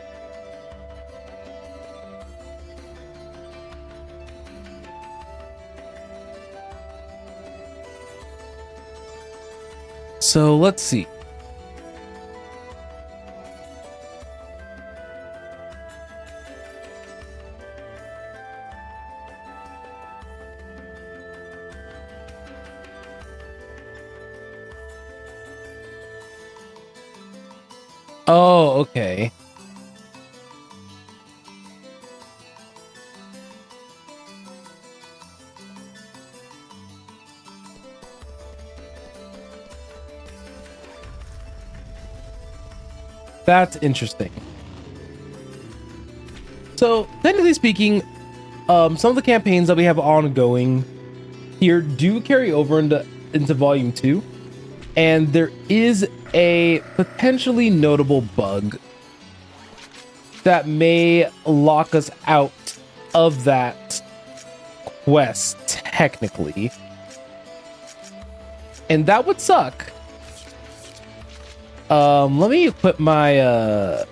Speaker 1: So let's see. Oh, okay. That's interesting. So, technically speaking, some of the campaigns that we have ongoing here do carry over into Volume 2. And there is a potentially notable bug that may lock us out of that quest, technically. And that would suck. Let me equip my,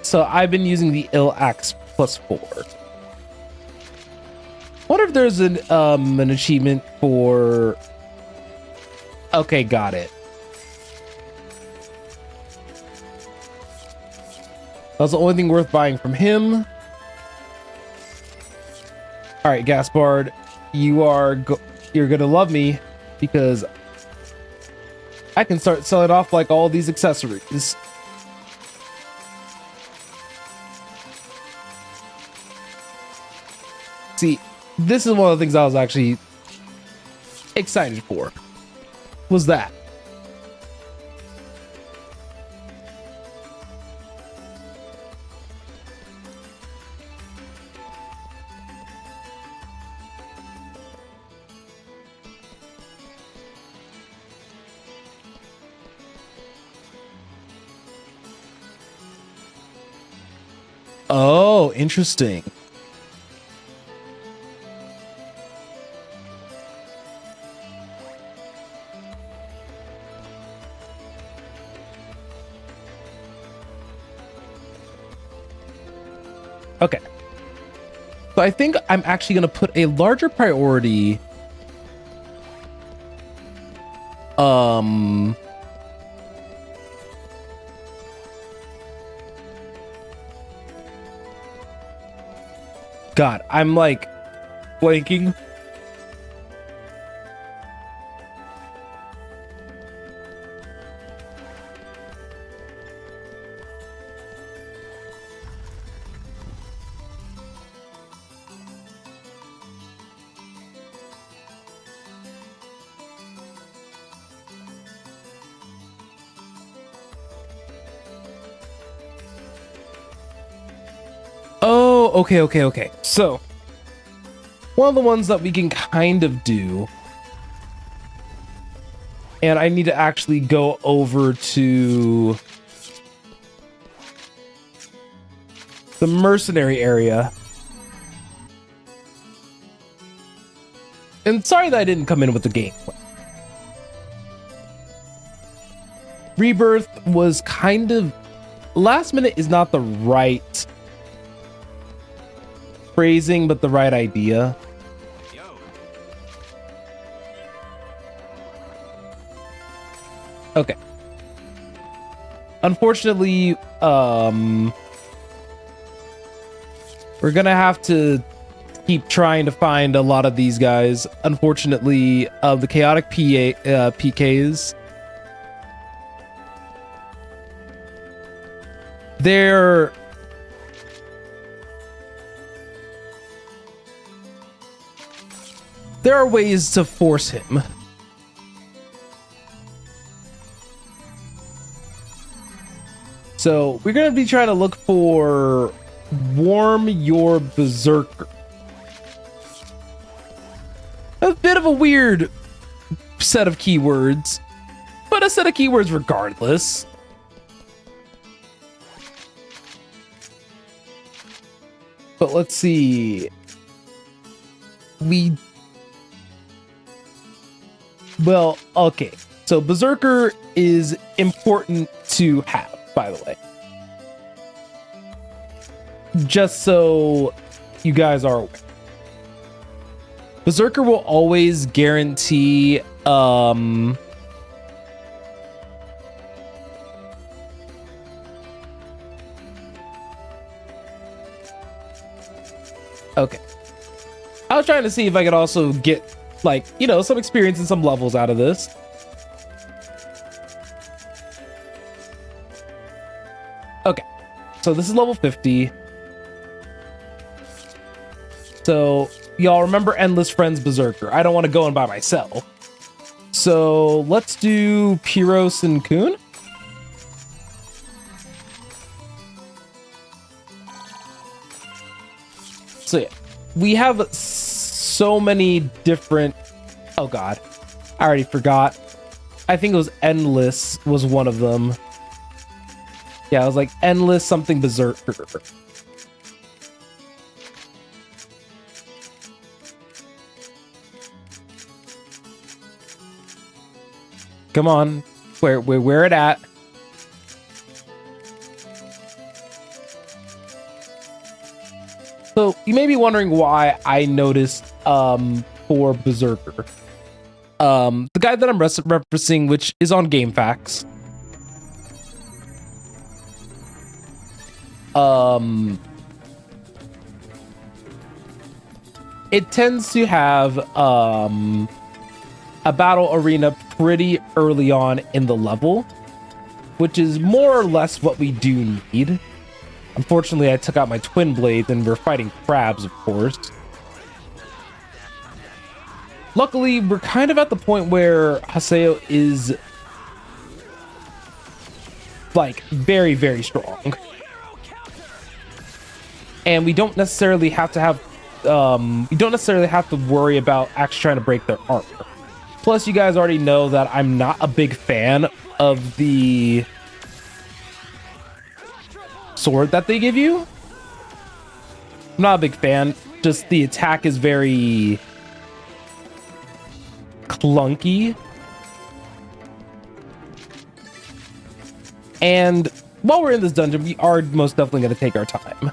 Speaker 1: So I've been using the Ill Axe +4. Wonder if there's an achievement for... Okay, got it. That's the only thing worth buying from him. All right, Gaspard, you're gonna love me because I can start selling off like all these accessories. See, this is one of the things I was actually excited for. Was that. Oh, interesting. Okay. So I think I'm actually going to put a larger priority God, I'm like blanking. Oh, okay. So, one of the ones that we can kind of do, and I need to actually go over to the mercenary area. And sorry that I didn't come in with the gameplay. Rebirth was kind of... Last minute is not the right phrasing, but the right idea. Okay. Unfortunately, we're gonna have to keep trying to find a lot of these guys. Unfortunately, the chaotic PKs There are ways to force him. So we're going to be trying to look for Warm Your Berserker. A bit of a weird set of keywords, but a set of keywords regardless. But let's see. Well, okay. So Berserker is important to have, by the way. Just so you guys are aware. Berserker will always guarantee okay. I was trying to see if I could also get, like, you know, some experience and some levels out of this. Okay. So this is level 50. So y'all remember Endless Friends Berserker. I don't want to go in by myself. So let's do Pyros and Kun. So yeah, we have so many different... Oh god, I already forgot. I think it was Endless was one of them. Yeah, it was like Endless something Berserker. Come on, where it at? So you may be wondering why I noticed for Berserker. The guy that I'm referencing, which is on GameFAQs. It tends to have a battle arena pretty early on in the level, which is more or less what we do need. Unfortunately, I took out my twin blades and we're fighting crabs, of course. Luckily, we're kind of at the point where Haseo is like very, very strong. And we don't necessarily have to have worry about actually trying to break their armor. Plus, you guys already know that I'm not a big fan of the sword that they give you. I'm not a big fan. Just the attack is very clunky. And while we're in this dungeon, we are most definitely going to take our time.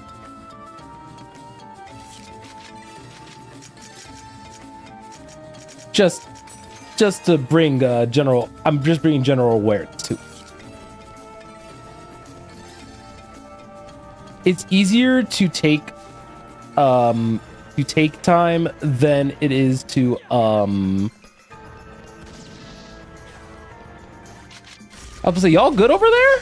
Speaker 1: Just to bring I'm just bringing general awareness to it. It's easier to take time than it is to I was gonna say, y'all good over there?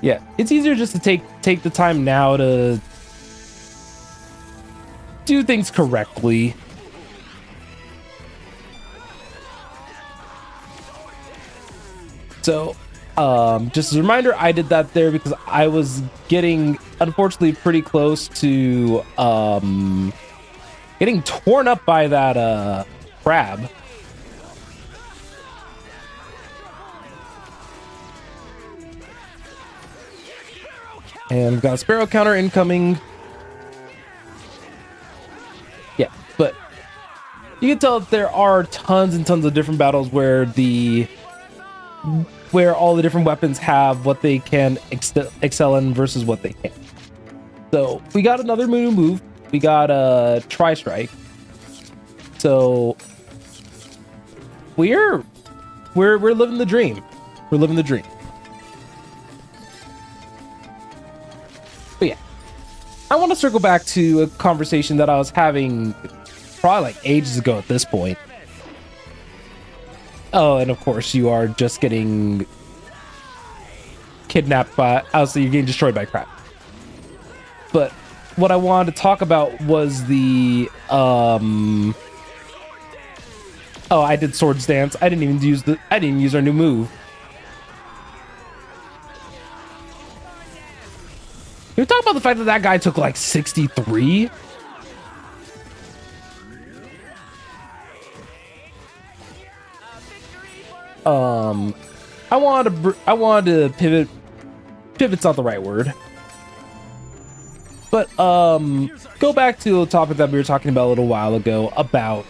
Speaker 1: Yeah, it's easier just to take the time now to do things correctly. So, just as a reminder, I did that there because I was getting, unfortunately, pretty close to getting torn up by that crab. And we've got a sparrow counter incoming. Yeah, but you can tell that there are tons and tons of different battles where all the different weapons have what they can excel in versus what they can't. So we got another new move. We got a tri-strike. So we're living the dream. We're living the dream. But yeah, I want to circle back to a conversation that I was having probably like ages ago at this point. Oh, and of course you are just getting kidnapped by, obviously you're getting destroyed by crap. But what I wanted to talk about was the oh, I did swords dance. I didn't even use our new move. You're talking about the fact that that guy took like 63. I wanted to pivot. Pivot's not the right word. But go back to the topic that we were talking about a little while ago about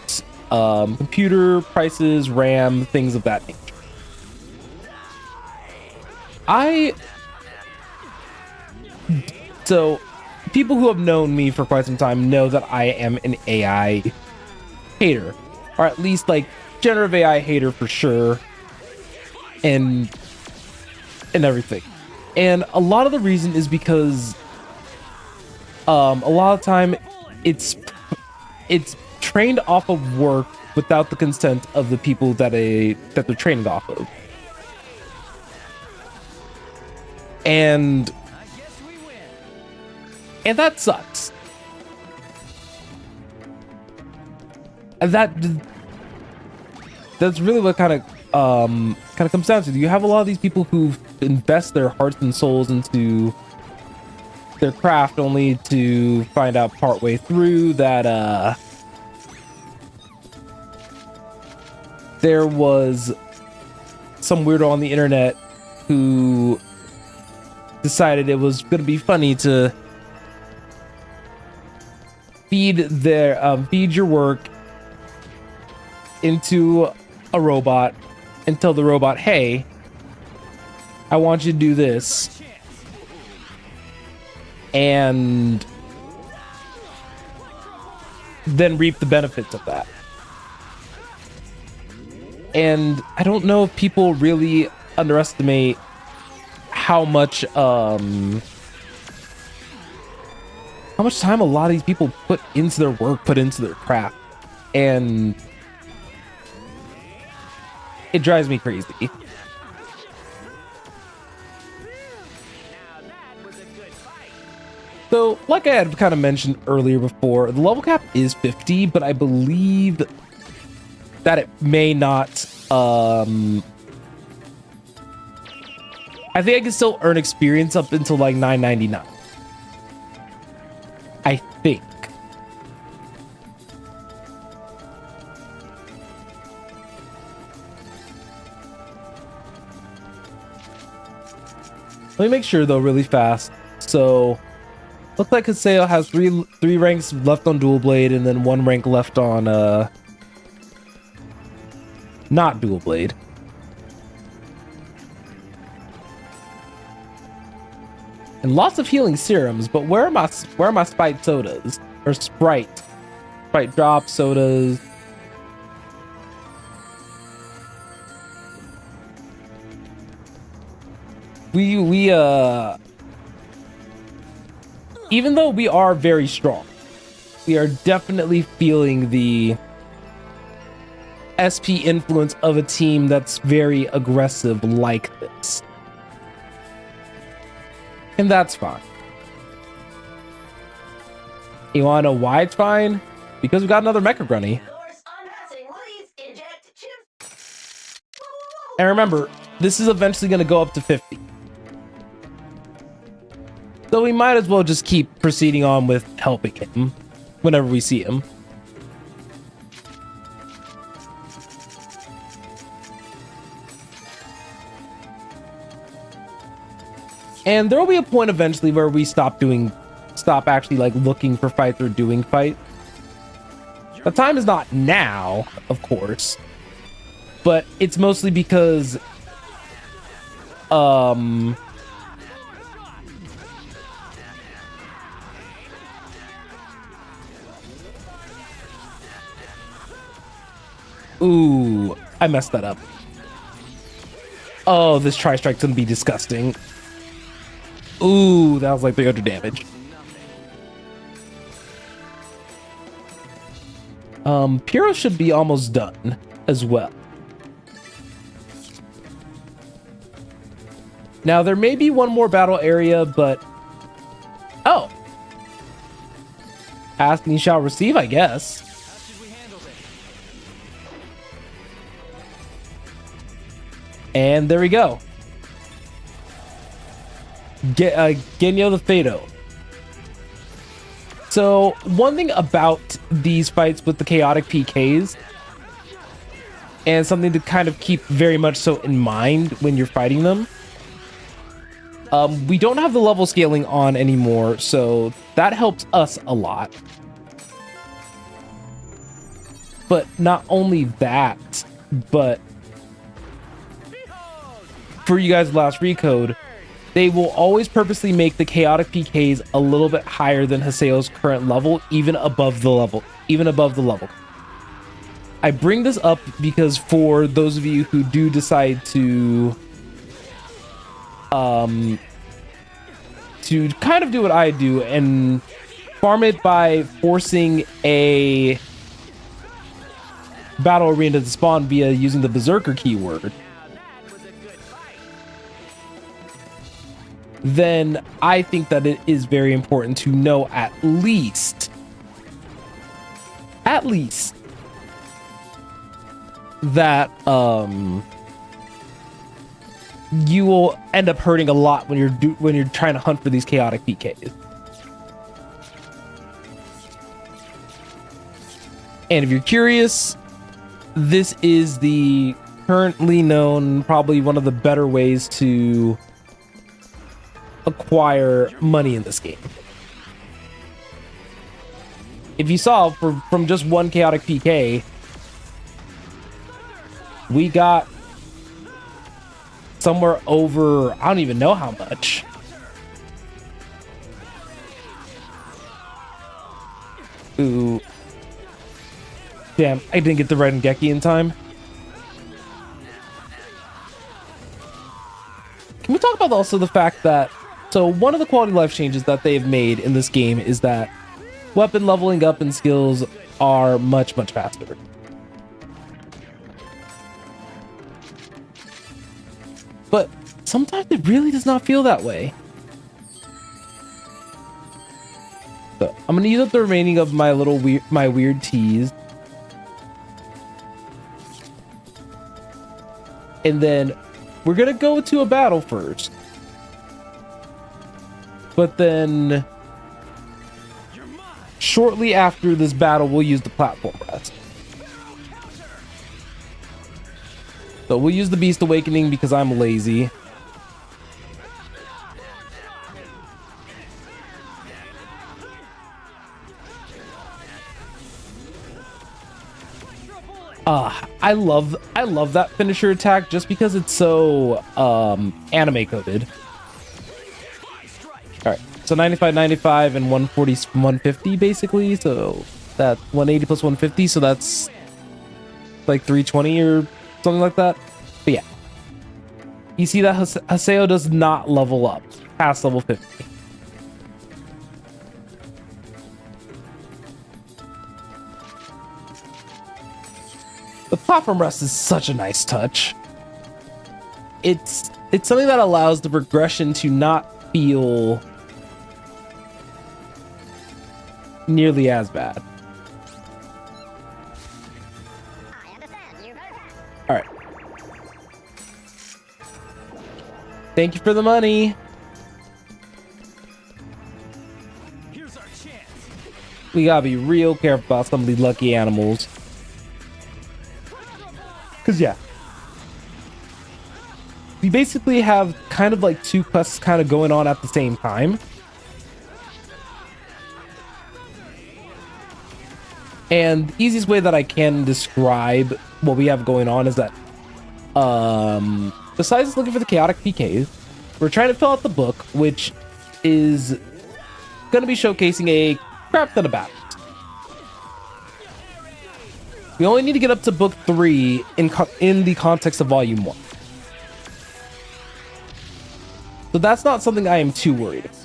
Speaker 1: computer prices, RAM, things of that nature. So people who have known me for quite some time know that I am an AI hater, or at least like generative AI hater for sure, and everything. And a lot of the reason is because a lot of time it's trained off of work without the consent of the people that they're trained off of. And that sucks. And that's really what kind of comes down to. You have a lot of these people who invest their hearts and souls into their craft only to find out partway through that there was some weirdo on the internet who decided it was going to be funny to feed your work into a robot and tell the robot, hey, I want you to do this, and then reap the benefits of that. And I don't know if people really underestimate how much time a lot of these people put into their work, put into their craft, and it drives me crazy. So, like I had kind of mentioned earlier before, the level cap is 50, but I believe that it may not, I think I can still earn experience up until like 9.99. I think. Let me make sure though really fast. So, looks like Haseo has three ranks left on Dual Blade and then 1 rank left on not Dual Blade. And lots of healing serums, but where are my Sprite sodas? Or Sprite drop sodas. We even though we are very strong, we are definitely feeling the SP influence of a team that's very aggressive like this. And that's fine. You wanna know why it's fine? Because we got another Mecha Grunny. And remember, this is eventually gonna go up to 50. So we might as well just keep proceeding on with helping him whenever we see him. And there will be a point eventually where we stop actually like looking for fights or doing fight. The time is not now, of course, but it's mostly because ooh, I messed that up. Oh, this tri-strike's gonna be disgusting. Ooh, that was like 300 damage. Pyro should be almost done as well. Now, there may be one more battle area, but... Oh. Ask and you shall receive, I guess. And there we go. Genyo the Fado. So, one thing about these fights with the chaotic PKs, and something to kind of keep very much so in mind when you're fighting them, we don't have the level scaling on anymore, so that helps us a lot. But not only that, but for you guys' last Recode, they will always purposely make the chaotic PKs a little bit higher than Haseo's current level, even above the level. I bring this up because for those of you who do decide to kind of do what I do and farm it by forcing a battle arena to spawn via using the Berserker keyword, then I think that it is very important to know at least that you will end up hurting a lot when you're trying to hunt for these chaotic PKs. And if you're curious, this is the currently known, probably one of the better ways to acquire money in this game. If you saw, from just one chaotic PK, we got somewhere over, I don't even know how much. Ooh. Damn, I didn't get the red Ngeki in time. Can we talk about also the fact that, so one of the quality of life changes that they've made in this game is that weapon leveling up and skills are much, much faster. But sometimes it really does not feel that way. So I'm gonna use up the remaining of my weird teas. And then we're gonna go to a battle first. But then shortly after this battle, we'll use the platform rest. So we'll use the Beast Awakening because I'm lazy. I love that finisher attack just because it's so anime coded. All right, so 95, 95, and 140, 150 basically. So that's 180 plus 150. So that's like 320 or something like that. But yeah, you see that Haseo does not level up past level 50. The platform rest is such a nice touch. It's something that allows the progression to not feel nearly as bad. All right. Thank you for the money. Here's our chance. We gotta be real careful about some of these lucky animals. Because yeah, we basically have kind of like two quests kind of going on at the same time. And the easiest way that I can describe what we have going on is that besides looking for the chaotic PKs, we're trying to fill out the book, which is going to be showcasing a crap ton of battles. We only need to get up to book 3 in the context of volume 1. So that's not something I am too worried about.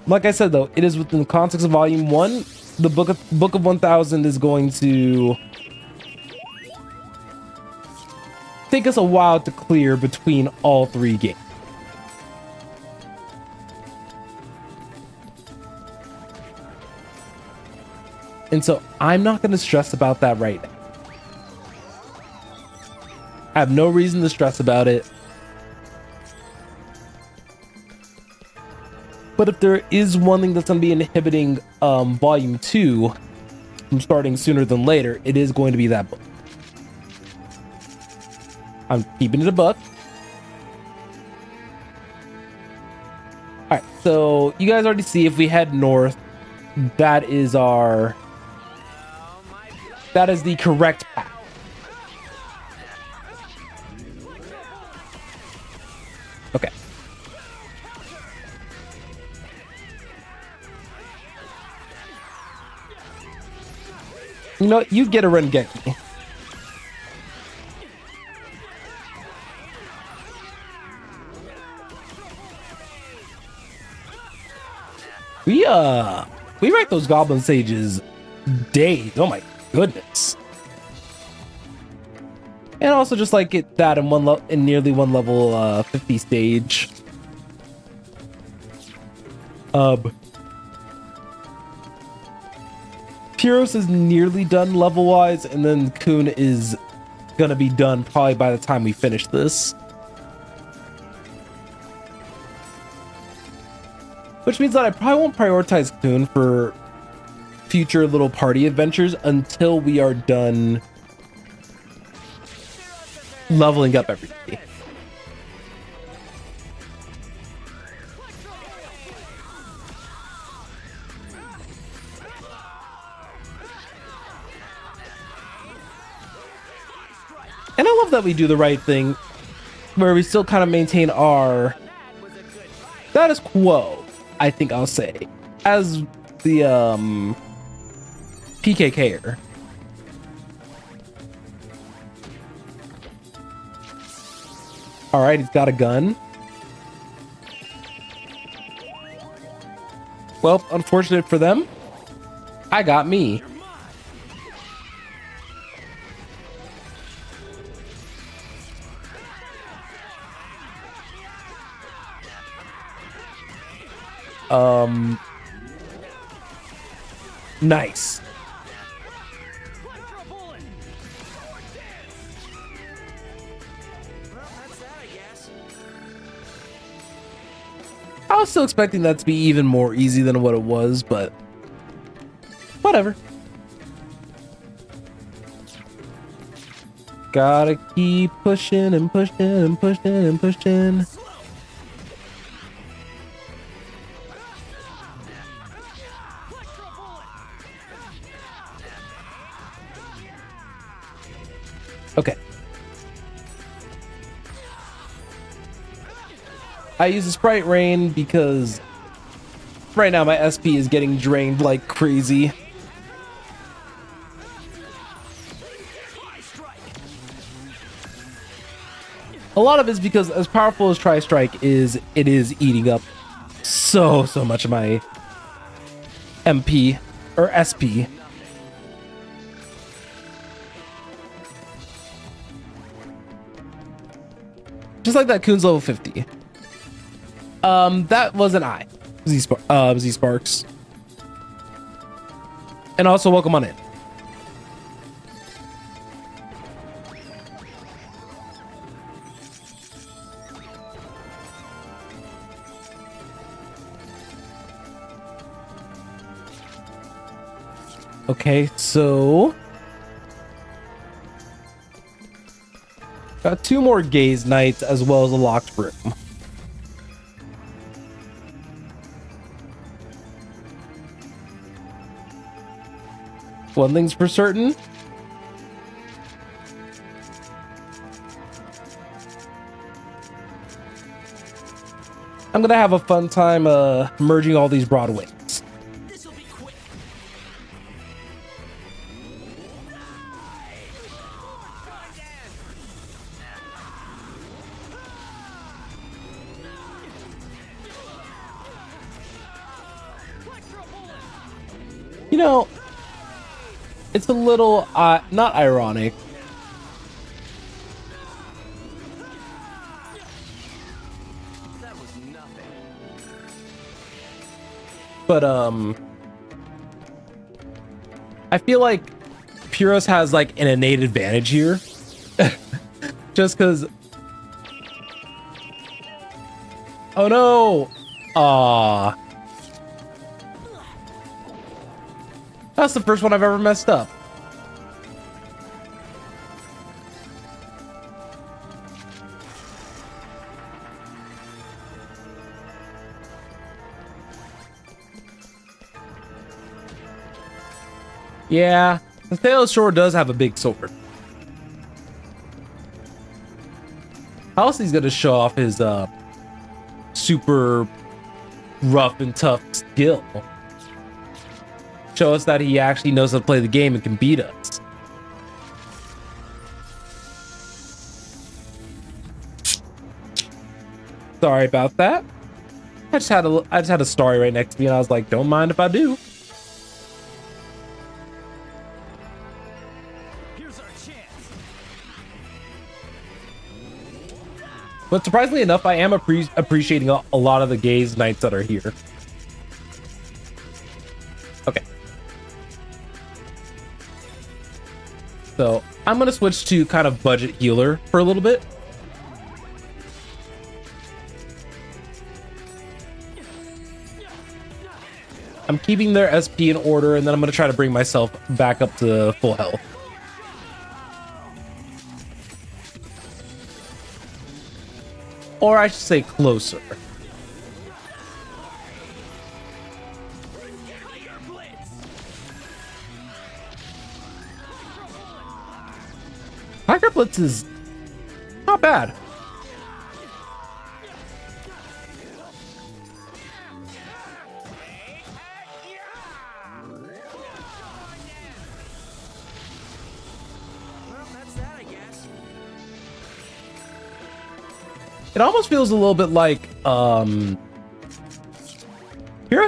Speaker 1: Like I said, though, it is within the context of volume 1. The book of 1000 is going to take us a while to clear between all 3 games. And so I'm not going to stress about that right now. I have no reason to stress about it. But if there is one thing that's going to be inhibiting Volume 2 from starting sooner than later, it is going to be that book. I'm keeping it a buck. Alright, so you guys already see if we head north, that is the correct path. Okay. You know, you get a Rengeki. We wreck those goblin sages days. Oh my goodness. And also just like it that in nearly one level 50 stage. Pyros is nearly done level wise, and then Kun is gonna be done probably by the time we finish this. Which means that I probably won't prioritize Kun for future little party adventures until we are done leveling up everybody. And I love that we do the right thing where we still kind of maintain our status quo, I think I'll say, as the PKKer. All right, he's got a gun. Well, unfortunate for them, I got me. Nice. I was still expecting that to be even more easy than what it was, but whatever. Gotta keep pushing and pushing and pushing and pushing. Okay. I use the Sprite Rain because right now my SP is getting drained like crazy. A lot of it is because as powerful as Tri-Strike is, it is eating up so much of my MP or SP. Just like that Kun's level 50. That wasn't I. Z Sparks. And also welcome on in. Okay, so got 2 more gaze nights as well as a locked room. One thing's for certain. I'm gonna have a fun time merging all these Broadways. You know, it's a little not ironic, But I feel like Puros has like an innate advantage here. Just because. Oh no! Aww. That's the first one I've ever messed up. Yeah, the Theos sure does have a big sword. How else he's gonna show off his super rough and tough skill? Show us that he actually knows how to play the game and can beat us. Sorry about that. I just had a story right next to me and I was like, don't mind if I do. But surprisingly enough, I am appreciating a lot of the gaze knights that are here. Okay. So I'm going to switch to kind of budget healer for a little bit. I'm keeping their SP in order, and then I'm going to try to bring myself back up to full health. Or I should say closer. Tiger Blitz is not bad. It almost feels a little bit like Puros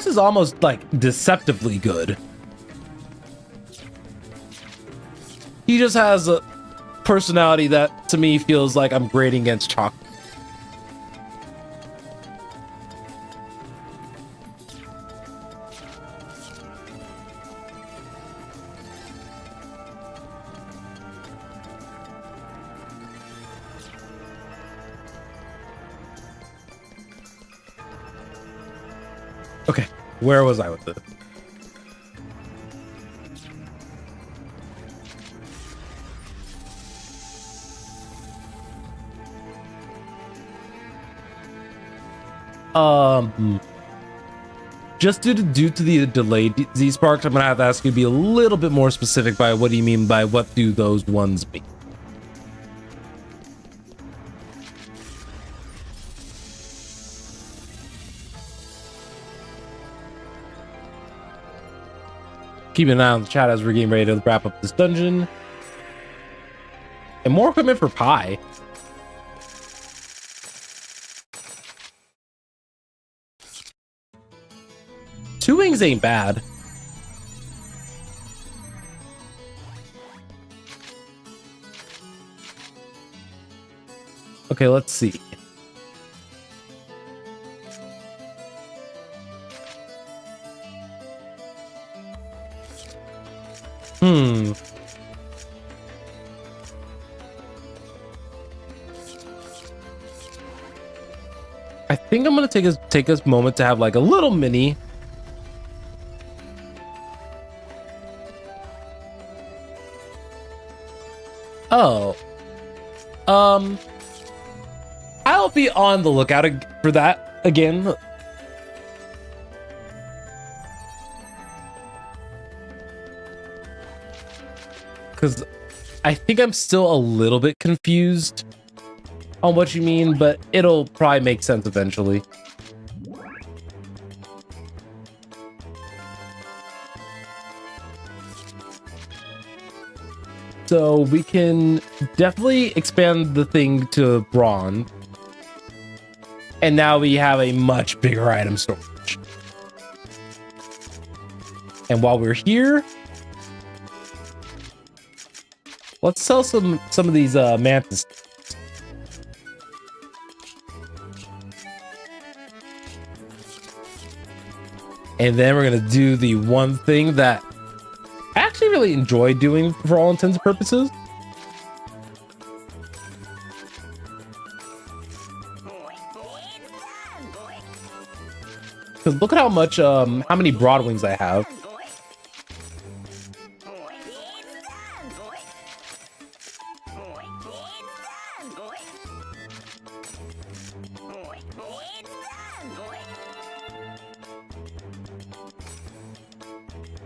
Speaker 1: is almost like deceptively good. He just has a personality that to me feels like I'm grading against chocolate. Okay, where was I with it? Just due to the delayed Z-Sparks, I'm gonna have to ask you to be a little bit more specific by what do you mean by what do those ones mean? Keep an eye on the chat as we're getting ready to wrap up this dungeon. And more equipment for Pi. Two wings ain't bad. Okay, let's see. I think I'm gonna take a moment to have like a little mini. Oh. I'll be on the lookout for that again. Because I think I'm still a little bit confused on what you mean, but it'll probably make sense eventually. So we can definitely expand the thing to bronze. And now we have a much bigger item storage. And while we're here, let's sell some of these mantis. And then we're gonna do the one thing that I actually really enjoy doing for all intents and purposes. Because look at how much, how many broad wings I have.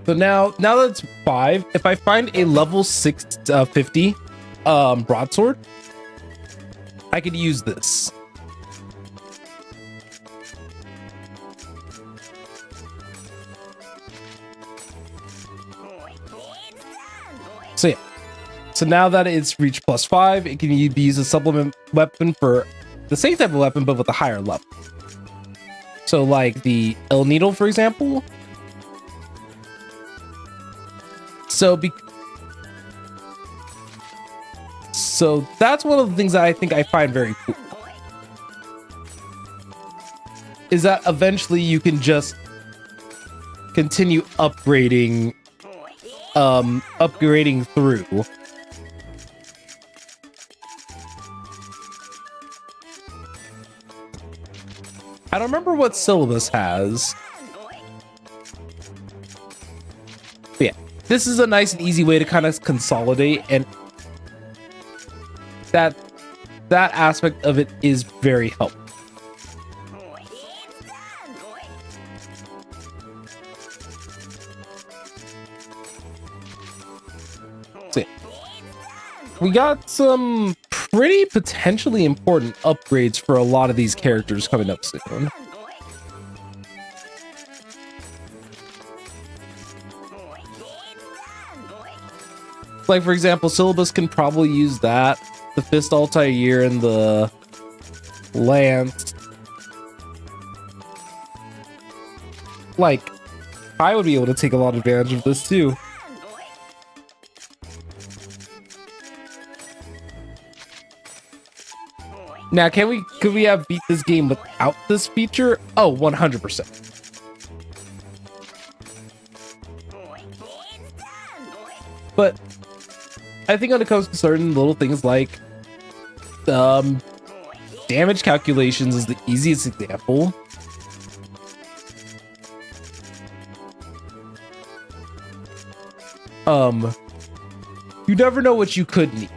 Speaker 1: So now that it's 5, if I find a level 650 broadsword, I could use this. So yeah. So now that it's reached +5, it can be used as a supplement weapon for the same type of weapon, but with a higher level. So like the Ill Needle, for example. So that's one of the things that I think I find very cool. Is that eventually you can just continue upgrading through. I don't remember what syllabus has. But yeah, this is a nice and easy way to kind of consolidate, and that aspect of it is very helpful. So yeah, we got some pretty potentially important upgrades for a lot of these characters coming up soon. Like, for example, Syllabus can probably use that, the Fist Altair and the Lance. Like, I would be able to take a lot of advantage of this too. Now, could we have beat this game without this feature? Oh, 100%. But I think when it comes to certain little things like damage calculations is the easiest example. You never know what you could need.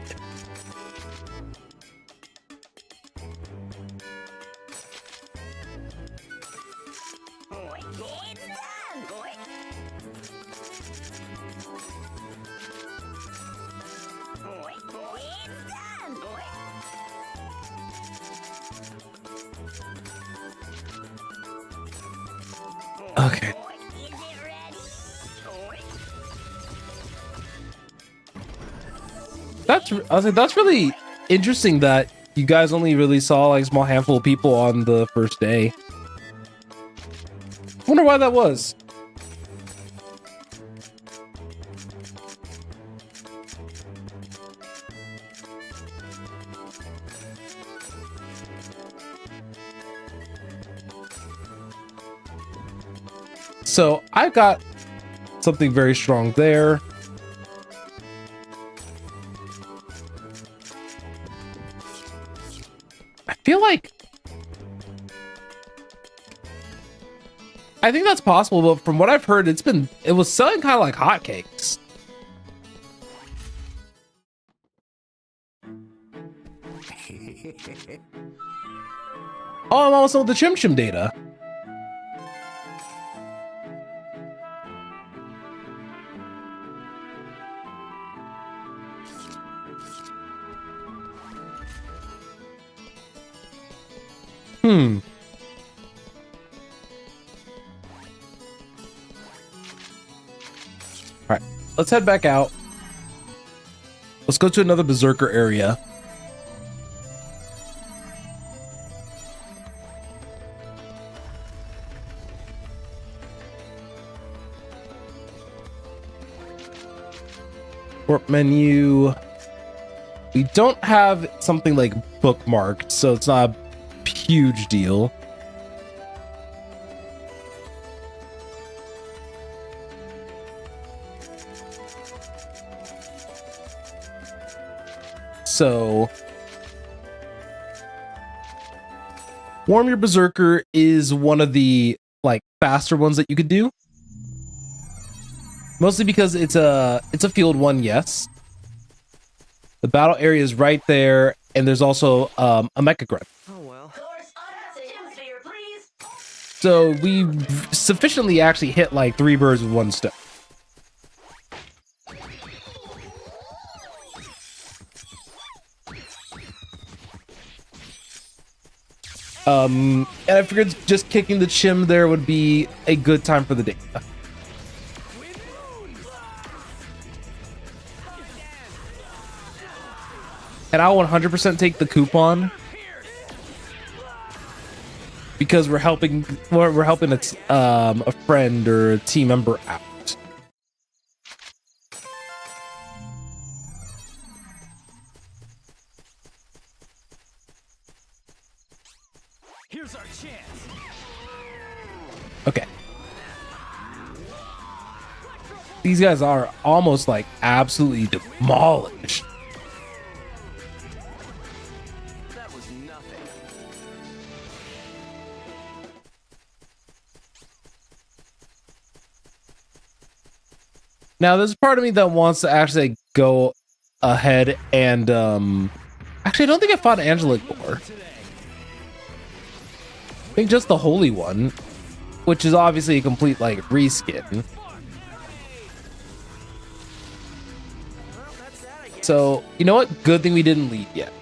Speaker 1: Okay. That's really interesting that you guys only really saw like a small handful of people on the first day. Wonder why that was. So I got something very strong there. I feel like I think that's possible, but from what I've heard, it was selling kind of like hotcakes. Oh, I'm also with the Chim Chim data. All right, let's head back out. Let's go to another Berserker area. Warp menu. We don't have something like bookmarked, so it's not a huge deal. So Warm Your Berserker is one of the like faster ones that you could do. Mostly because it's a field one, yes. The battle area is right there, and there's also a mecha grunt.
Speaker 2: Oh well.
Speaker 1: So we sufficiently actually hit like 3 birds with 1 stone. And I figured just kicking the chim there would be a good time for the day. And I'll 100% take the coupon because we're helping a friend or a team member out.
Speaker 2: Here's our chance.
Speaker 1: Okay. These guys are almost like absolutely demolished.
Speaker 2: That was nothing.
Speaker 1: Now, there's a part of me that wants to actually go ahead and actually, I don't think I fought Angela before. I think just the Holy One, which is obviously a complete like reskin. So, you know what? Good thing we didn't leave yet.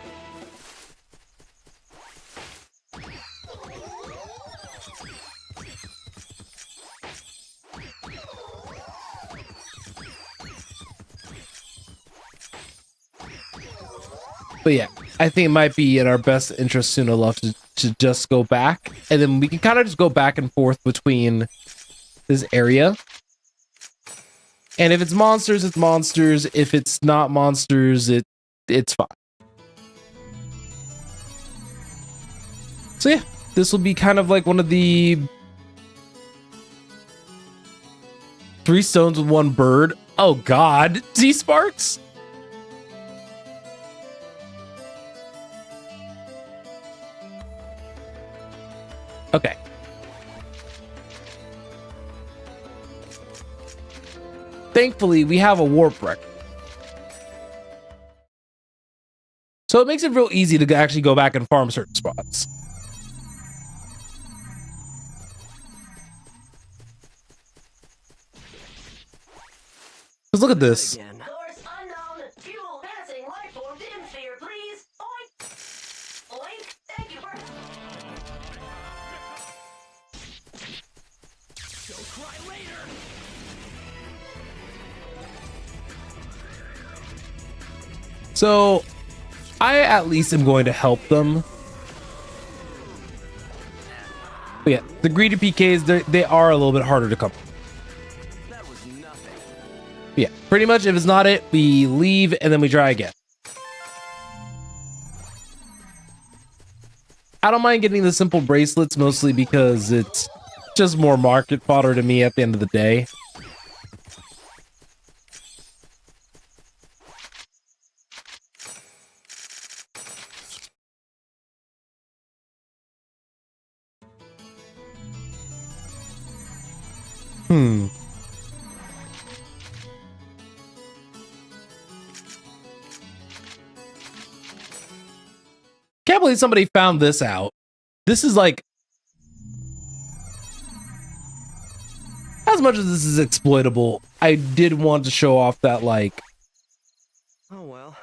Speaker 1: But yeah, I think it might be in our best interest soon enough to just go back. And then we can kind of just go back and forth between this area. And if it's monsters, it's monsters. If it's not monsters, it's fine. So yeah, this will be kind of like one of the 3 stones with 1 bird. Oh god, T-Sparks? Okay. Thankfully, we have a warp record. So it makes it real easy to actually go back and farm certain spots. Because look at this. So, I at least am going to help them. But yeah, the greedy PKs, they are a little bit harder to come.
Speaker 2: That was nothing.
Speaker 1: Yeah, pretty much if it's not it, we leave and then we try again. I don't mind getting the simple bracelets, mostly because it's just more market fodder to me at the end of the day. Can't believe somebody found this out. This is like, as much as this is exploitable, I did want to show off that like,
Speaker 2: Oh well.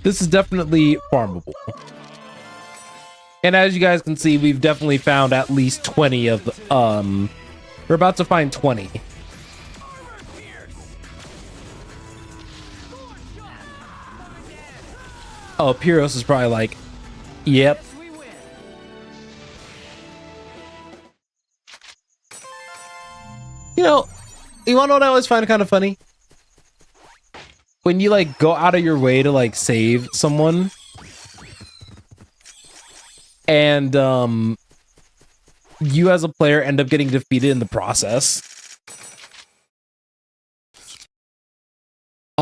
Speaker 1: this is definitely farmable. And as you guys can see, we've definitely found at least 20 of the, we're about to find 20. Oh, Pyros is probably like, yep. You know, you wanna know what I always find kind of funny? When you like go out of your way to like save someone, and you as a player end up getting defeated in the process.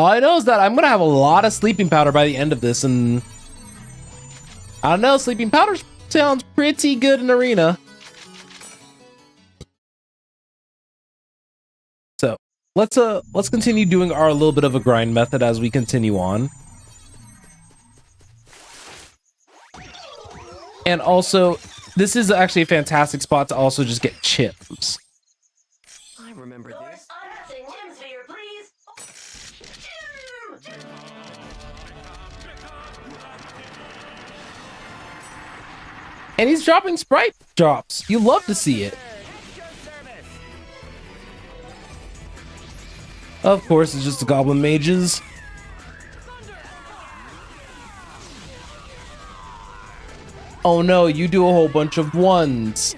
Speaker 1: All I know is that I'm gonna have a lot of sleeping powder by the end of this, and I don't know, sleeping powder sounds pretty good in arena. So let's continue doing our little bit of a grind method as we continue on. And also, this is actually a fantastic spot to also just get chips.
Speaker 2: I remember this.
Speaker 1: And he's dropping sprite drops. You love to see it. Of course, it's just the goblin mages. Oh no, you do a whole bunch of ones.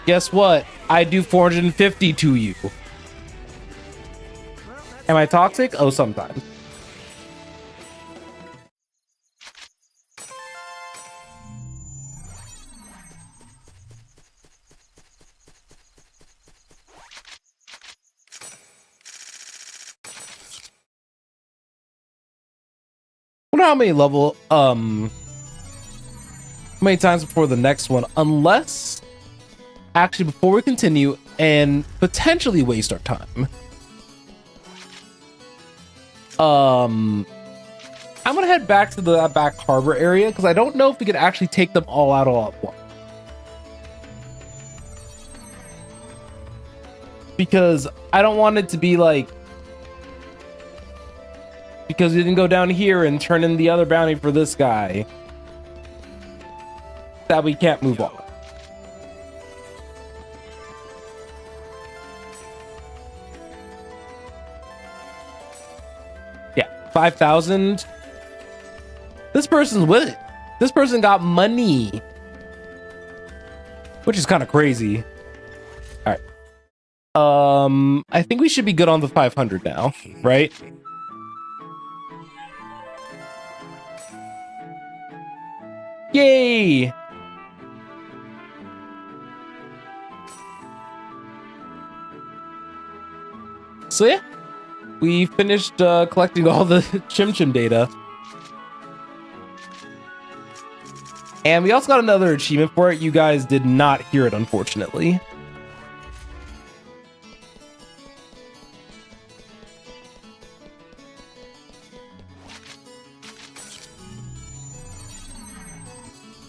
Speaker 1: Guess what? I do 450 to you. Am I toxic? Oh, sometimes. I wonder how many level, how many times before the next one, unless, actually, before we continue and potentially waste our time, I'm gonna head back to the back harbor area because I don't know if we could actually take them all out all at once. Because I don't want it to be like, because we didn't go down here and turn in the other bounty for this guy, that we can't move on. Yeah, 5,000. This person's with it. This person got money, which is kind of crazy. All right. I think we should be good on the 500 now, right? Yay! So yeah, we finished collecting all the Chim Chim data. And we also got another achievement for it. You guys did not hear it, unfortunately.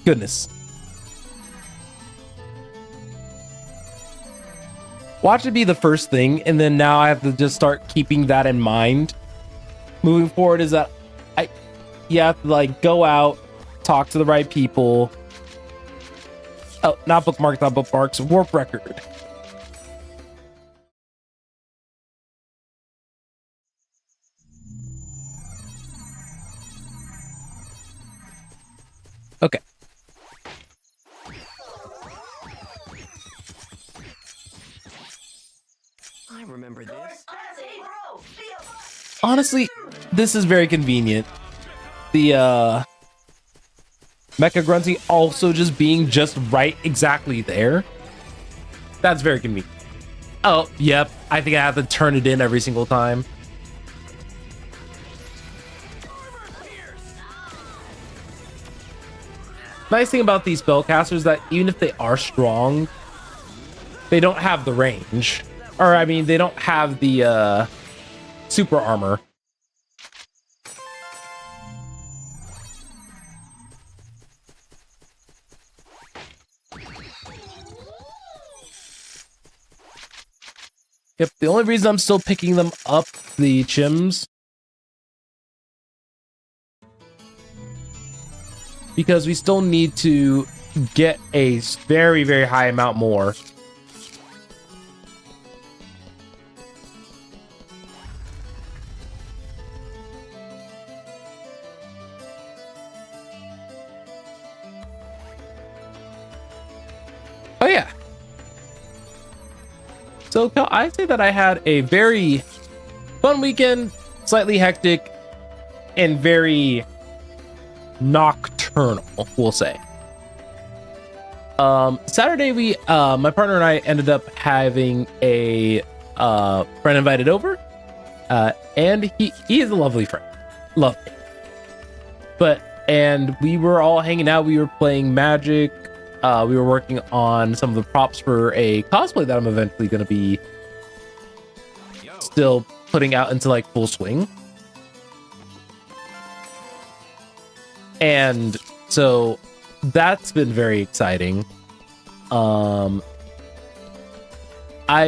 Speaker 1: Goodness. Watch it be the first thing, and then now I have to just start keeping that in mind. Moving forward is that you have to like go out, talk to the right people. Oh, not bookmarks, warp record. Okay.
Speaker 2: I remember this.
Speaker 1: Honestly, this is very convenient. The Mecha Grunty also just being just right exactly there. That's very convenient. Oh, yep. I think I have to turn it in every single time. Nice thing about these spellcasters that even if they are strong, they don't have the range. Or, I mean, they don't have the super armor. Yep, the only reason I'm still picking them up, the Chims, because we still need to get a very, very high amount more. Oh yeah. So I say that I had a very fun weekend, slightly hectic, and very nocturnal, we'll say. Saturday, my partner and I ended up having a friend invited over, And he is a lovely friend. Lovely. And we were all hanging out. We were playing Magic. We were working on some of the props for a cosplay that I'm eventually going to be still putting out into like full swing. And so that's been very exciting. I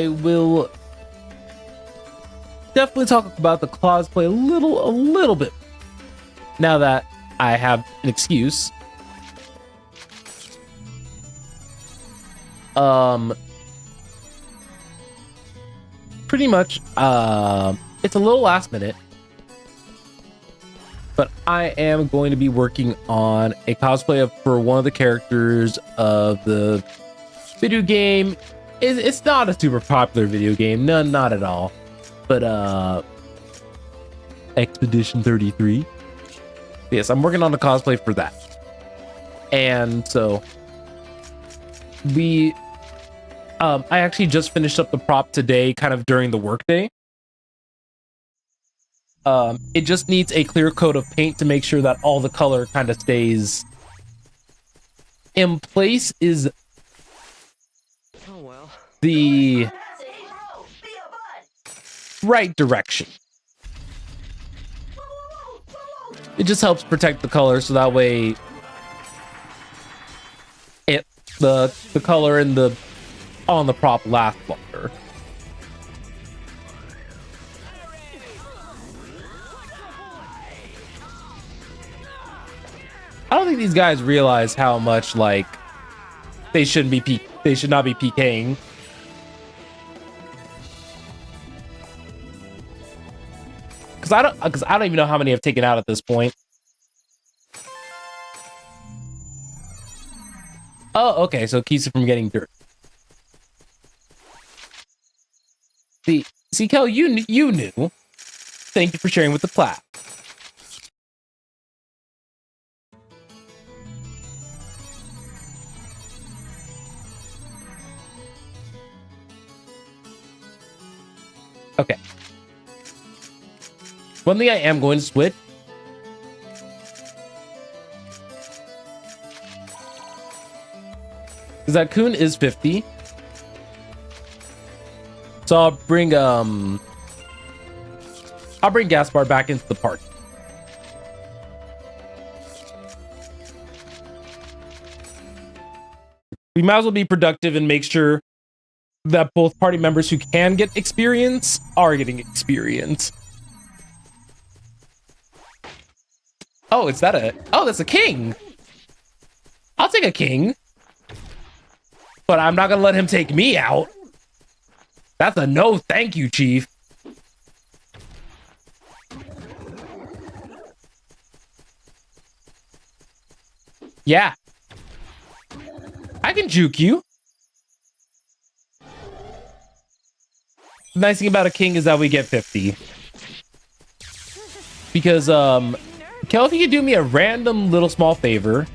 Speaker 1: will definitely talk about the cosplay a little bit now that I have an excuse. Pretty much, it's a little last minute, but I am going to be working on a cosplay for one of the characters of the video game. It's not a super popular video game, not at all, but Expedition 33. Yes, I'm working on a cosplay for that. And so I actually just finished up the prop today, kind of during the workday. It just needs a clear coat of paint to make sure that all the color kind of stays in place. Is the right direction. It just helps protect the color, so that way the color and the on the prop lasts longer. I don't think these guys realize how much like they should not be PKing. Because I don't even know how many I've taken out at this point. Oh, okay, so it keeps it from getting dirt. See, Kel, you knew. Thank you for sharing with the class. Okay. One thing I am going to switch is that Kun is 50. So I'll bring Gaspar back into the party. We might as well be productive and make sure that both party members who can get experience are getting experience. Oh, that's a king. I'll take a king. But I'm not gonna let him take me out. That's a no thank you, Chief. Yeah. I can juke you. The nice thing about a king is that we get 50. Because, Kel, if you could do me a random little small favor.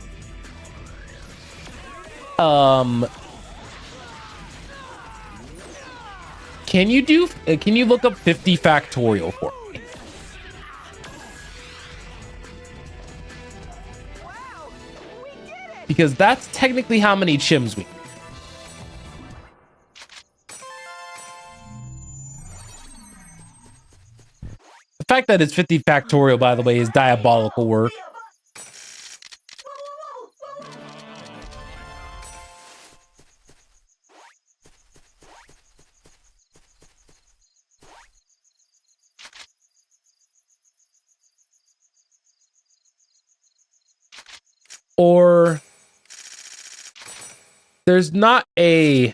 Speaker 1: Can you look up 50 factorial for me? Because that's technically how many chims we need. The fact that it's 50 factorial, by the way, is diabolical work. Or there's not a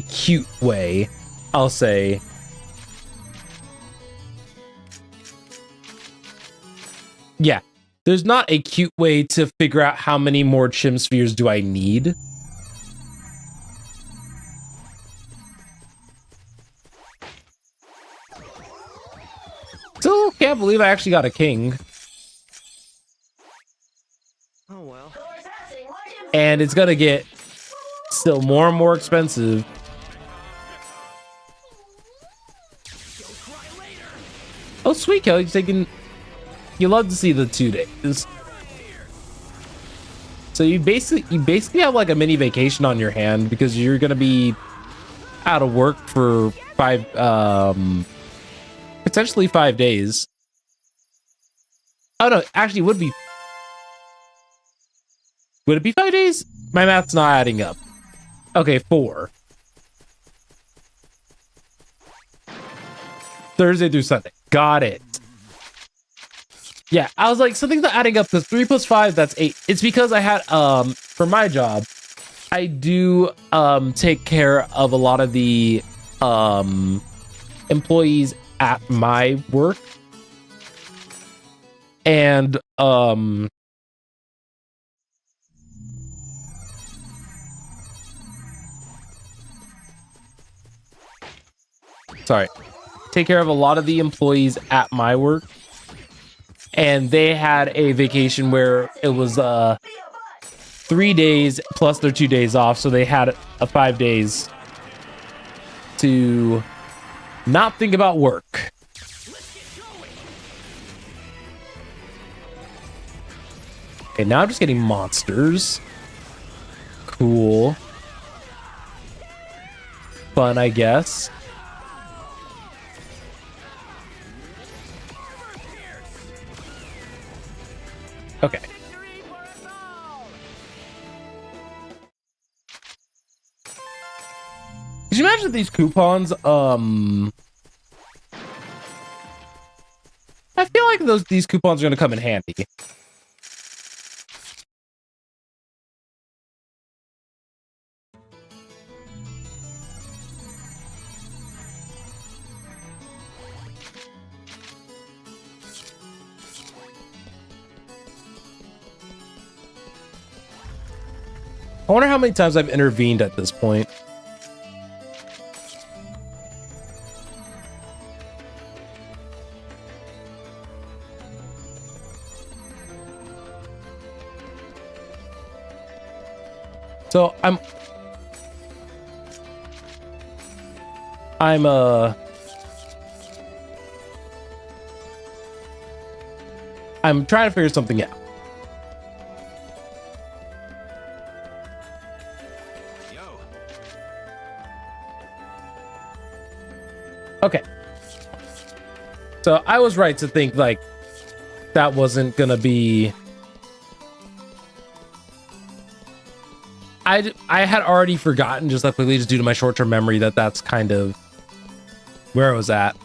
Speaker 1: cute way, I'll say. Yeah, there's not a cute way to figure out how many more chim spheres do I need. Still can't believe I actually got a king.
Speaker 2: Oh well.
Speaker 1: And it's gonna get still more and more expensive. Oh, sweet, Kelly, taking. You love to see the 2 days. So you basically have like a mini vacation on your hand because you're gonna be out of work for potentially 5 days. Oh no, actually would it be 5 days? My math's not adding up. Okay, 4. Thursday through Sunday. Got it. Yeah, I was like, something's not adding up because 3 plus 5, that's 8. It's because I had, for my job, I do take care of a lot of the employees at my work. And sorry. Take care of a lot of the employees at my work. And they had a vacation where it was 3 days plus their 2 days off, so they had 5 days to not think about work. Okay, now I'm just getting monsters. Cool. Fun, I guess. Okay. Could you imagine these coupons? I feel like these coupons are gonna come in handy. I wonder how many times I've intervened at this point. So I'm trying to figure something out. Okay. So I was right to think like that wasn't gonna be. I had already forgotten just like quickly, just due to my short-term memory, that's kind of where I was at.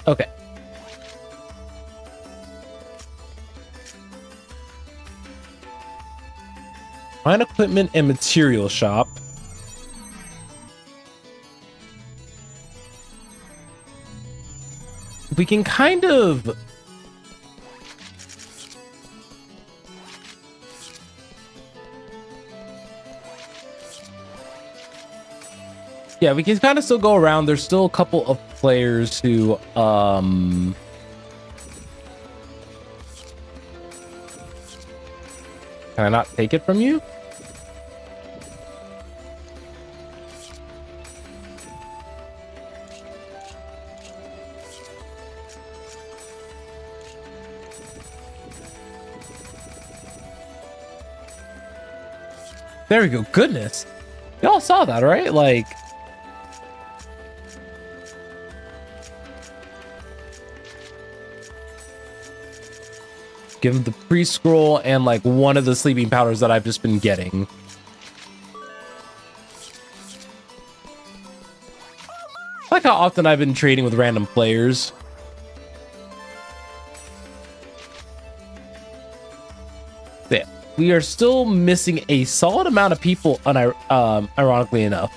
Speaker 1: Okay. Find equipment and material shop. We can kind of yeah, we can kind of still go around. There's still a couple of players who can I not take it from you? There we go. Goodness. Y'all saw that, right? Like, give him the pre-scroll and like one of the sleeping powders that I've just been getting. I like how often I've been trading with random players. Yeah. We are still missing a solid amount of people, ironically enough.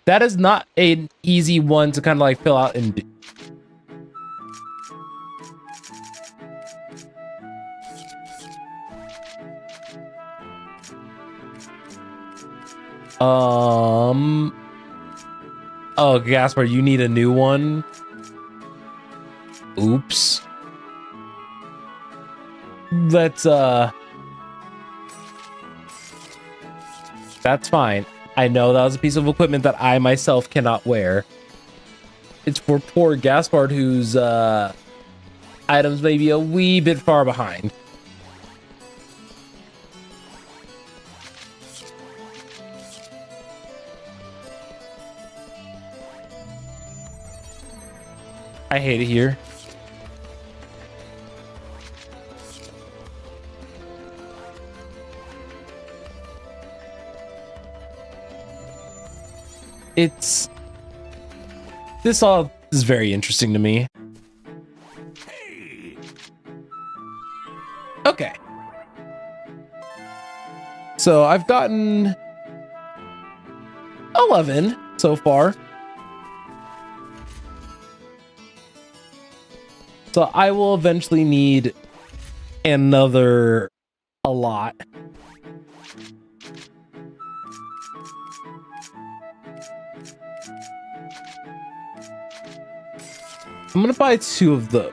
Speaker 1: That is not an easy one to kind of like fill out and do. Oh, Gaspar, you need a new one? Oops. Let's, that's fine. I know that was a piece of equipment that I myself cannot wear. It's for poor Gaspard, whose items may be a wee bit far behind. I hate it here. This all is very interesting to me. Okay. So I've gotten 11 so far. So I will eventually need another a lot. I'm gonna buy 2 of those.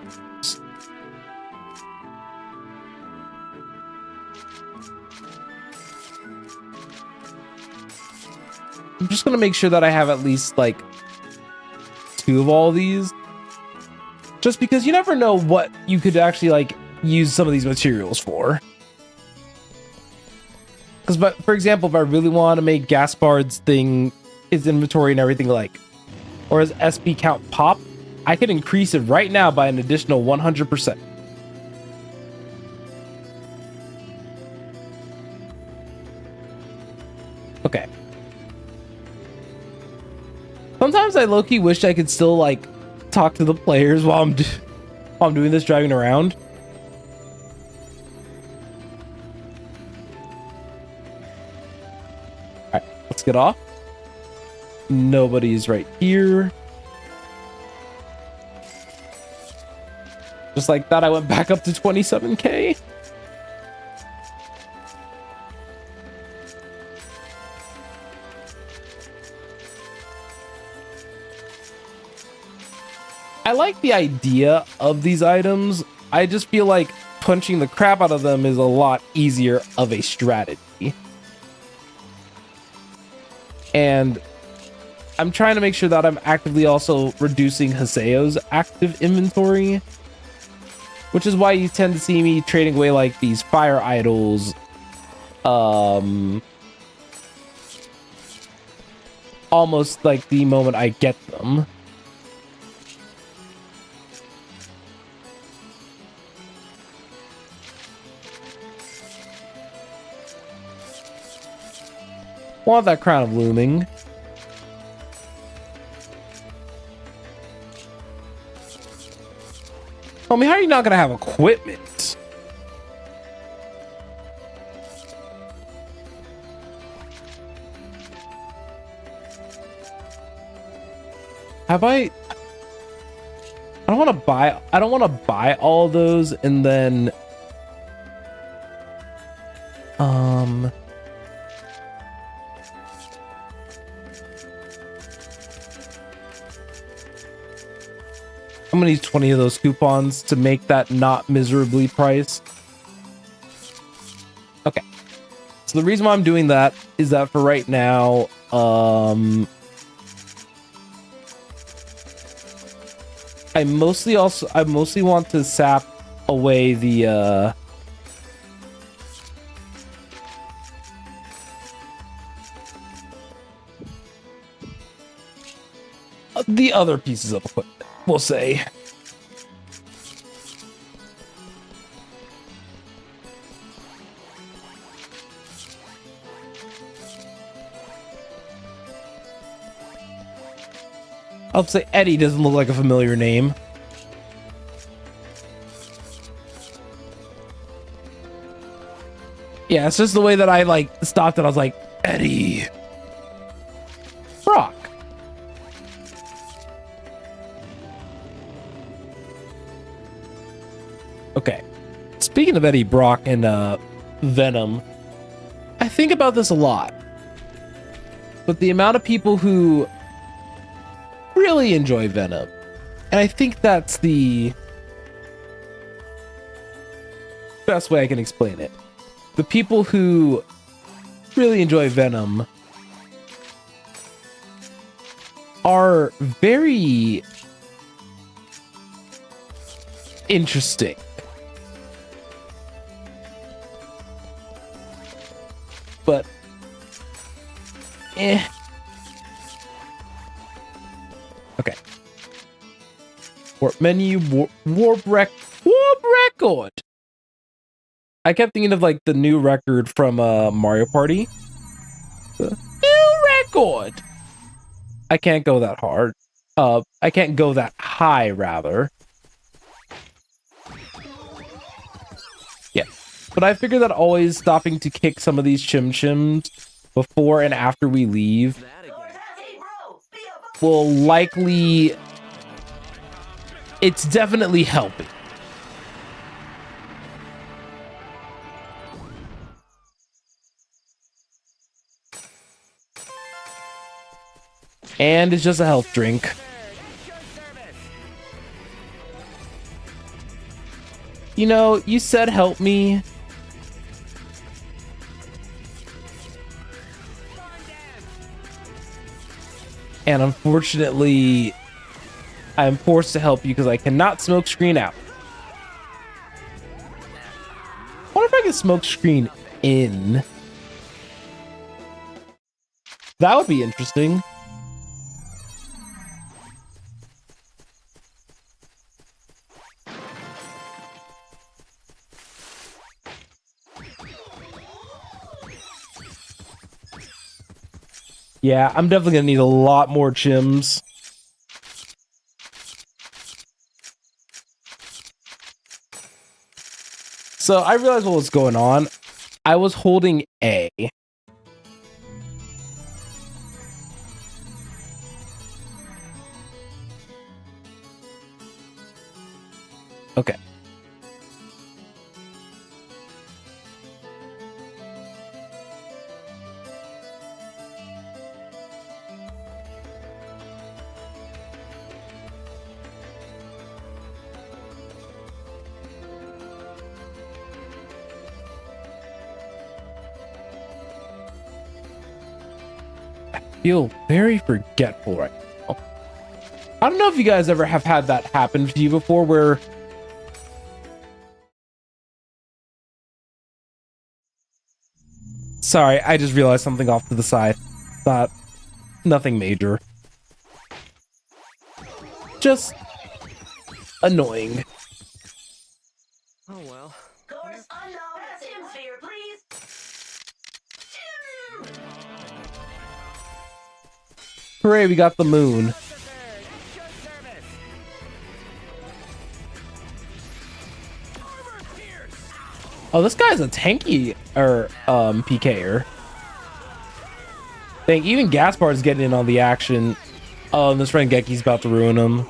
Speaker 1: I'm just gonna make sure that I have at least like 2 of all these. Just because you never know what you could actually like use some of these materials for. Because, but for example, if I really want to make Gaspard's thing, his inventory and everything like, or his SP count pop, I could increase it right now by an additional 100%. Okay. Sometimes I low-key wish I could still like talk to the players while I'm doing this, driving around. All right, let's get off. Nobody's right here. Just like that, I went back up to 27K. I like the idea of these items. I just feel like punching the crap out of them is a lot easier of a strategy. And I'm trying to make sure that I'm actively also reducing Haseo's active inventory, which is why you tend to see me trading away like these fire idols almost like the moment I get them. Want that crown of looming. Homie, how are you not gonna have equipment? Have I don't want to buy all those and then I'm gonna use 20 of those coupons to make that not miserably priced. Okay. So the reason why I'm doing that is that for right now, I mostly want to sap away the other pieces of equipment, we'll say. I'll say Eddie doesn't look like a familiar name. Yeah, it's just the way that I like stopped and I was like, Eddie. Brock. Okay. Speaking of Eddie Brock and Venom, I think about this a lot. But the amount of people who really enjoy Venom, and I think that's the best way I can explain it. The people who really enjoy Venom are very interesting. But okay. Warp menu, warp record. I kept thinking of like the new record from Mario Party. The new record. I can't go that hard. I can't go that high, rather. Yeah. But I figure that always stopping to kick some of these chim-chims before and after we leave will likely... It's definitely helping. And it's just a health drink. You know, you said help me. And unfortunately, I'm forced to help you because I cannot smoke screen out. I wonder if I can smoke screen in. That would be interesting. Yeah, I'm definitely gonna need a lot more chims. So I realized what was going on. I was holding A. Okay. Feel very forgetful right now. I don't know if you guys ever have had that happen to you before where sorry, I just realized something off to the side. Nothing major. Just annoying.
Speaker 2: Oh well.
Speaker 3: Course unknown. Tim sphere, please.
Speaker 1: Hooray, we got the moon. Oh, this guy's a tanky PKer. Dang, even Gaspar's getting in on the action. Oh, and this Rengeki's about to ruin him.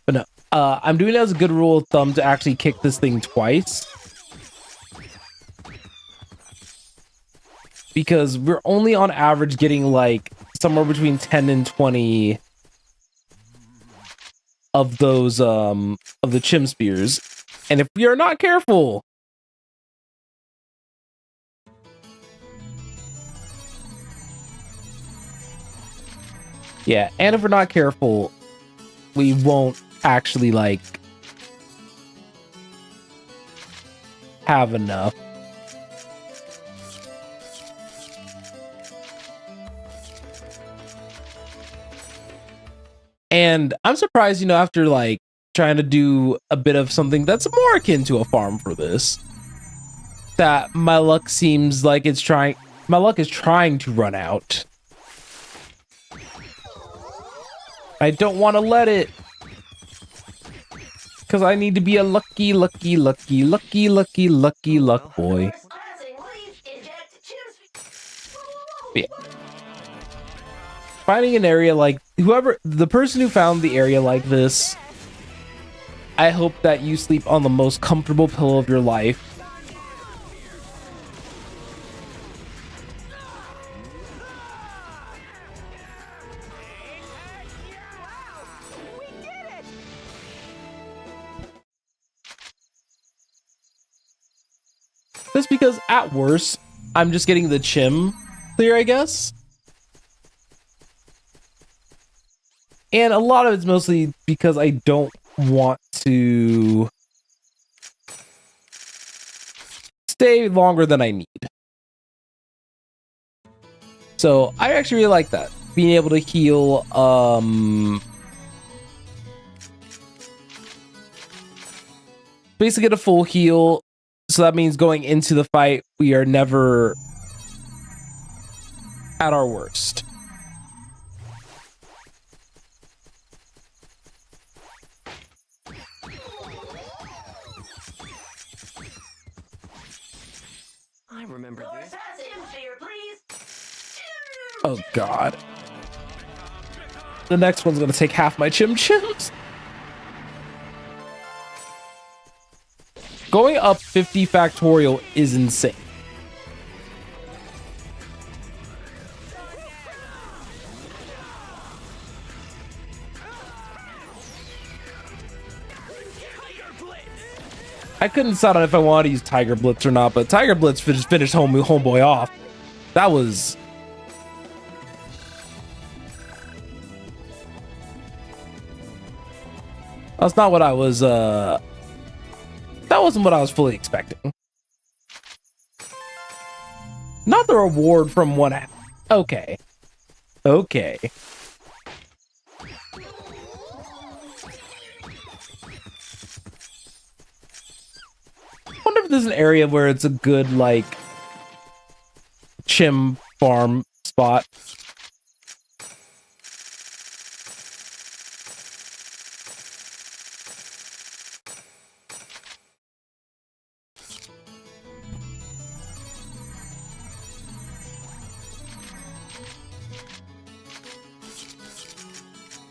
Speaker 1: But no, I'm doing it as a good rule of thumb to actually kick this thing twice. Because we're only on average getting like somewhere between 10 and 20 of those of the chim spears. And if we are not careful, yeah, and if we're not careful, we won't actually like have enough. And I'm surprised, you know, after like trying to do a bit of something that's more akin to a farm for this, that my luck seems like my luck is trying to run out. I don't want to let it, because I need to be a lucky luck boy. Yeah. Finding an area like the person who found the area like this, I hope that you sleep on the most comfortable pillow of your life. Just because at worst, I'm just getting the chim clear, I guess. And a lot of it's mostly because I don't want to stay longer than I need. So I actually really like that. Being able to heal, basically get a full heal. So that means going into the fight, we are never at our worst.
Speaker 2: I remember
Speaker 3: Lord,
Speaker 2: this.
Speaker 3: pass hemisphere, please.
Speaker 1: Oh god. The next one's gonna take half my chim chims. Going up 50 factorial is insane. I couldn't decide on if I wanted to use Tiger Blitz or not, but Tiger Blitz just finished homeboy off. That was... That's not what I was, that wasn't what I was fully expecting. Not the reward from one app. Okay. Okay. I wonder if there's an area where it's a good, like, chim farm spot.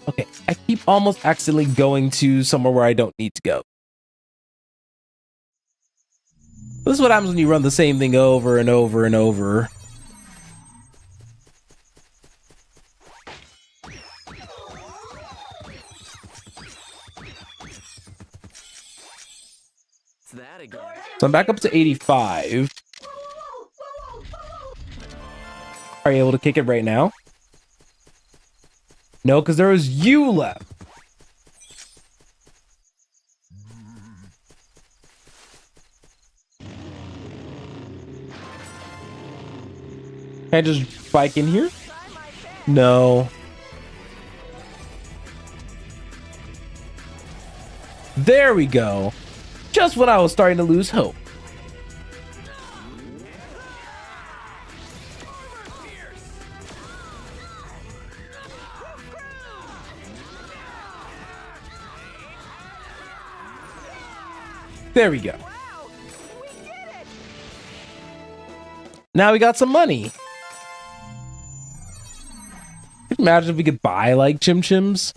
Speaker 1: Okay, I keep almost accidentally going to somewhere where I don't need to go. This is what happens when you run the same thing over and over and over.
Speaker 2: It's that again.
Speaker 1: So I'm back up to 85. Are you able to kick it right now? No, because there was you left. Can I just bike in here? No. There we go. Just when I was starting to lose hope. There we go. Now we got some money. Imagine if we could buy like Chim Chims.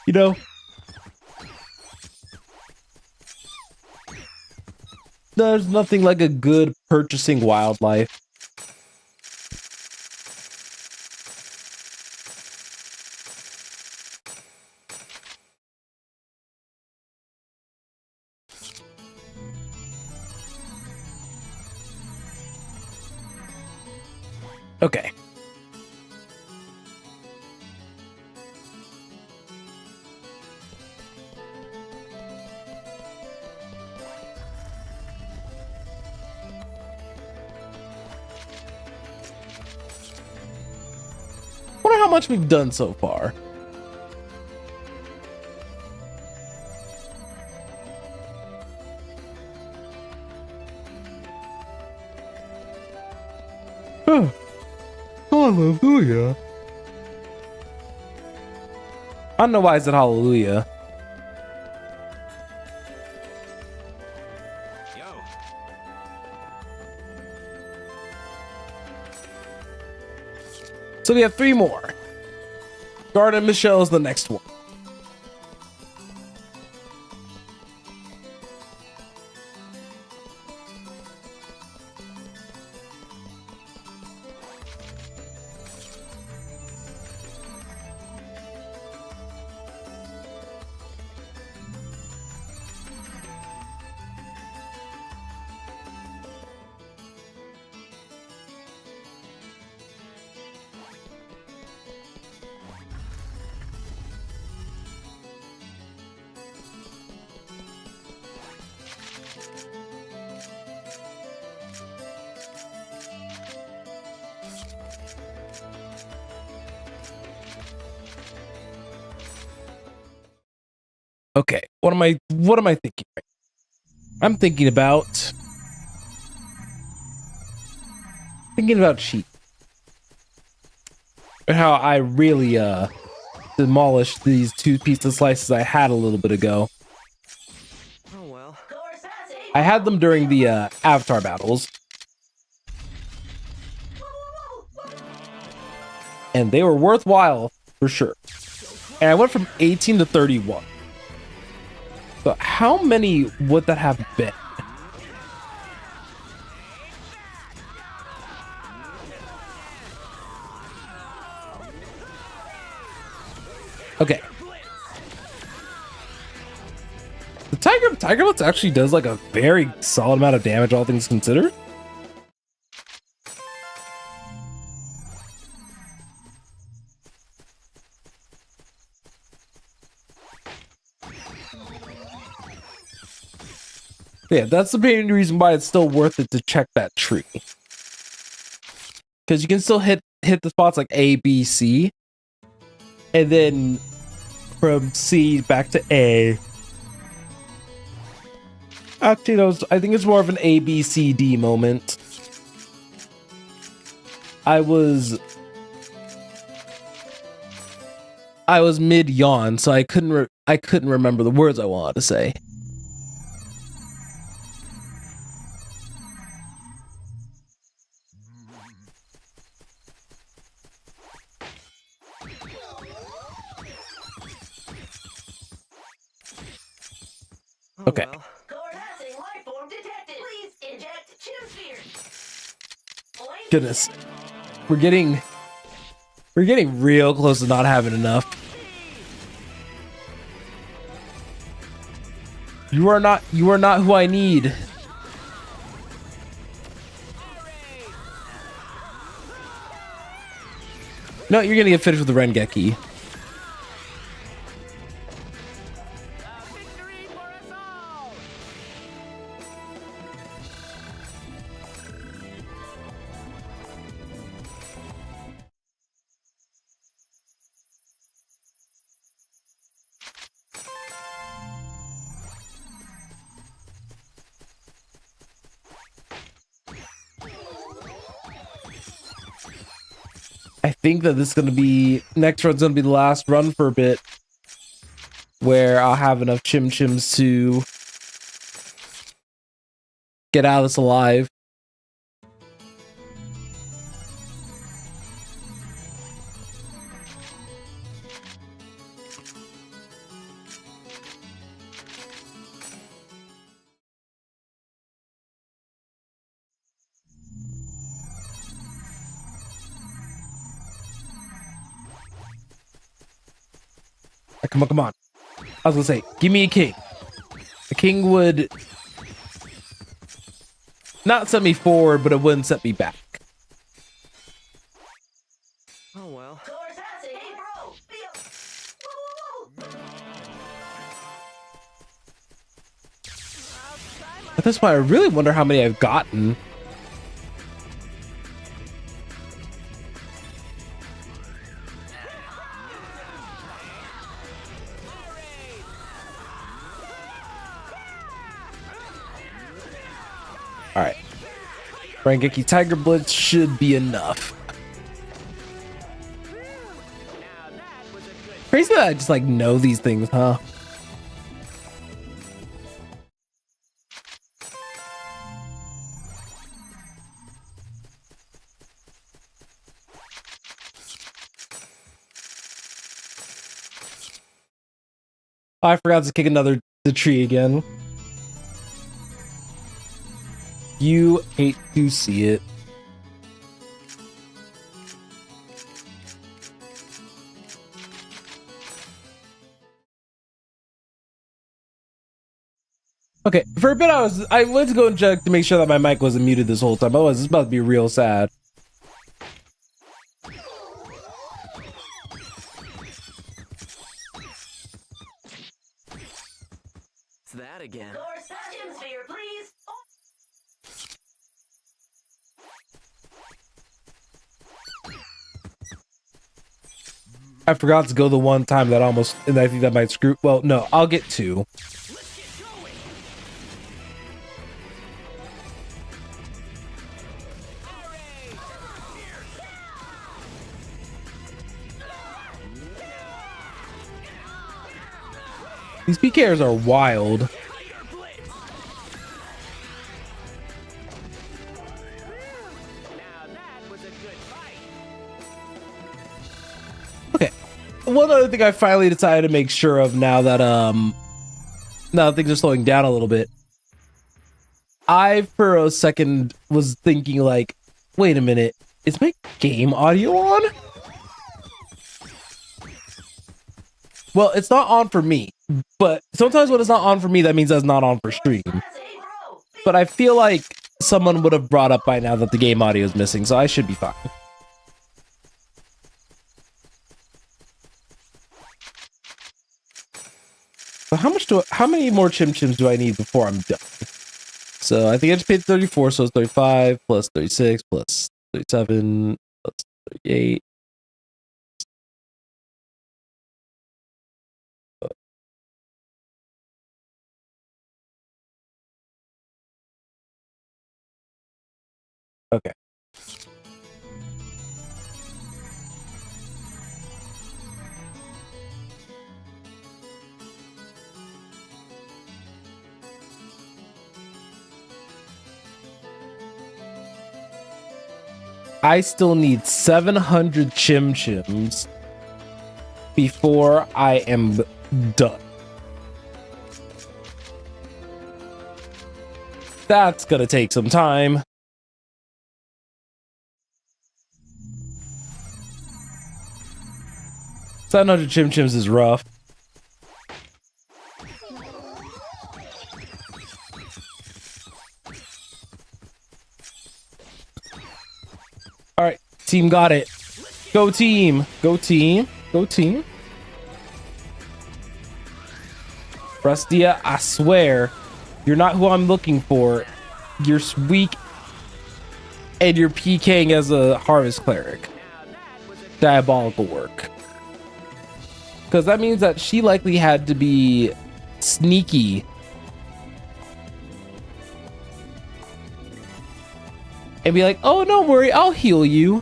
Speaker 1: You know? There's nothing like a good purchasing wildlife. Okay. Wonder how much we've done so far. Oh. Hallelujah. I don't know why I said hallelujah.
Speaker 2: Yo.
Speaker 1: So we have 3 more. Garden Michelle is the next one. Okay, what am I thinking? I'm thinking about cheat. And how I really demolished these 2 pizza slices I had a little bit ago.
Speaker 2: Oh well.
Speaker 1: I had them during the avatar battles. And they were worthwhile for sure. And I went from 18 to 31. So how many would that have been? Okay. The Tiger Blitz actually does like a very solid amount of damage, all things considered. Yeah, that's the main reason why it's still worth it to check that tree. Because you can still hit the spots like A, B, C. And then from C back to A. Actually, I think it's more of an A, B, C, D moment. I was mid yawn, so I couldn't remember the words I wanted to say.
Speaker 2: Oh,
Speaker 1: Okay.
Speaker 2: well.
Speaker 3: Passing life form detected. Please inject Chim Sphere.
Speaker 1: Goodness, we're getting real close to not having enough. You are not who I need. No, you're gonna get finished with the Rengeki. I think that this is gonna be next run's gonna be the last run for a bit, where I'll have enough Chim Chims to get out of this alive. Come on. I was gonna say, give me a king. A king would not set me forward, but it wouldn't set me back.
Speaker 2: Oh well.
Speaker 3: Passing. Hey, bro.
Speaker 1: At this point, I really wonder how many I've gotten. Alright. Rengeki Tiger Blitz should be enough. Crazy that I just like know these things, huh? Oh, I forgot to kick the tree again. You hate to see it. Okay, for a bit I went to go and check to make sure that my mic wasn't muted this whole time. Otherwise, it's about to be real sad.
Speaker 2: It's that again.
Speaker 3: Chim Sphere, please.
Speaker 1: I forgot to go the one time that almost, and I think that might screw. Well, no, I'll get two. These PKers are wild. Okay. One other thing I finally decided to make sure of now that things are slowing down a little bit. I for a second was thinking like, wait a minute, is my game audio on? Well, it's not on for me, but sometimes when it's not on for me, that means that's not on for stream. But I feel like someone would have brought up by now that the game audio is missing, so I should be fine. So how many more Chim Chims do I need before I'm done? So I think I just paid 34, so it's 35 plus 36 plus 37 plus 38. Okay. I still need 700 Chim Chims before I am done. That's gonna take some time. 700 Chim Chims is rough. All right, team got it. Go team. Go team. Go team. Rustia, I swear, you're not who I'm looking for. You're weak and you're PKing as a Harvest Cleric. Diabolical work. Because that means that she likely had to be sneaky and be like, oh, don't worry, I'll heal you.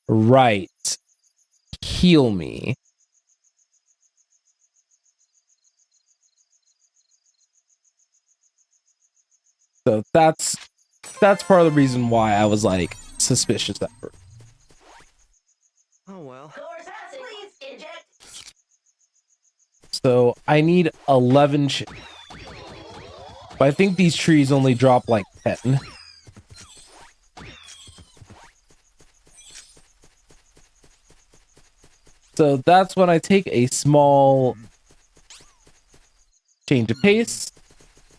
Speaker 1: Right. Heal me. So that's part of the reason why I was like suspicious at first.
Speaker 2: Oh well.
Speaker 3: Please inject.
Speaker 1: So I need 11 but I think these trees only drop like 10. So that's when I take a small change of pace,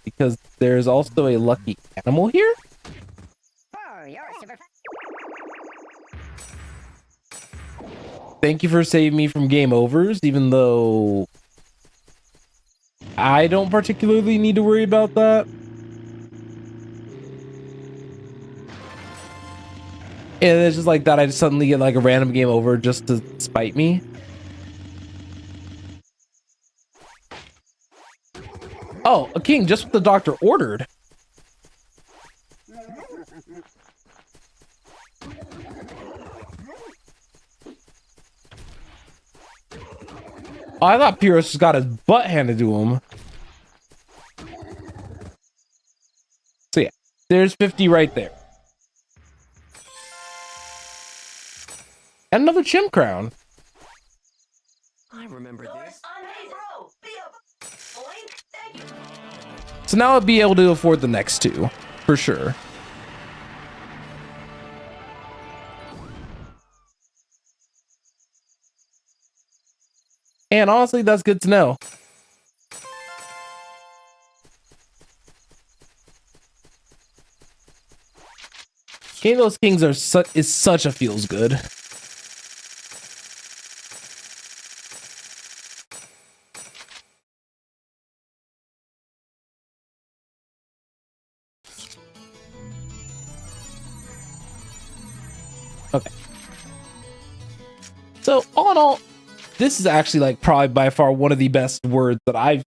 Speaker 1: because there's also a lucky animal here. Thank you for saving me from game overs, even though I don't particularly need to worry about that. And it's just like that, I just suddenly get like a random game over just to spite me. Oh, a king, just what the doctor ordered. Oh, I thought Pyrrhus just got his butt handed to him. So yeah, there's 50 right there. And another Chim Crown.
Speaker 2: I remember this.
Speaker 1: So now I'll be able to afford the next two, for sure. And honestly, that's good to know. Getting those kings is such a feels good. Okay. So all in all, this is actually like probably by far one of the best words that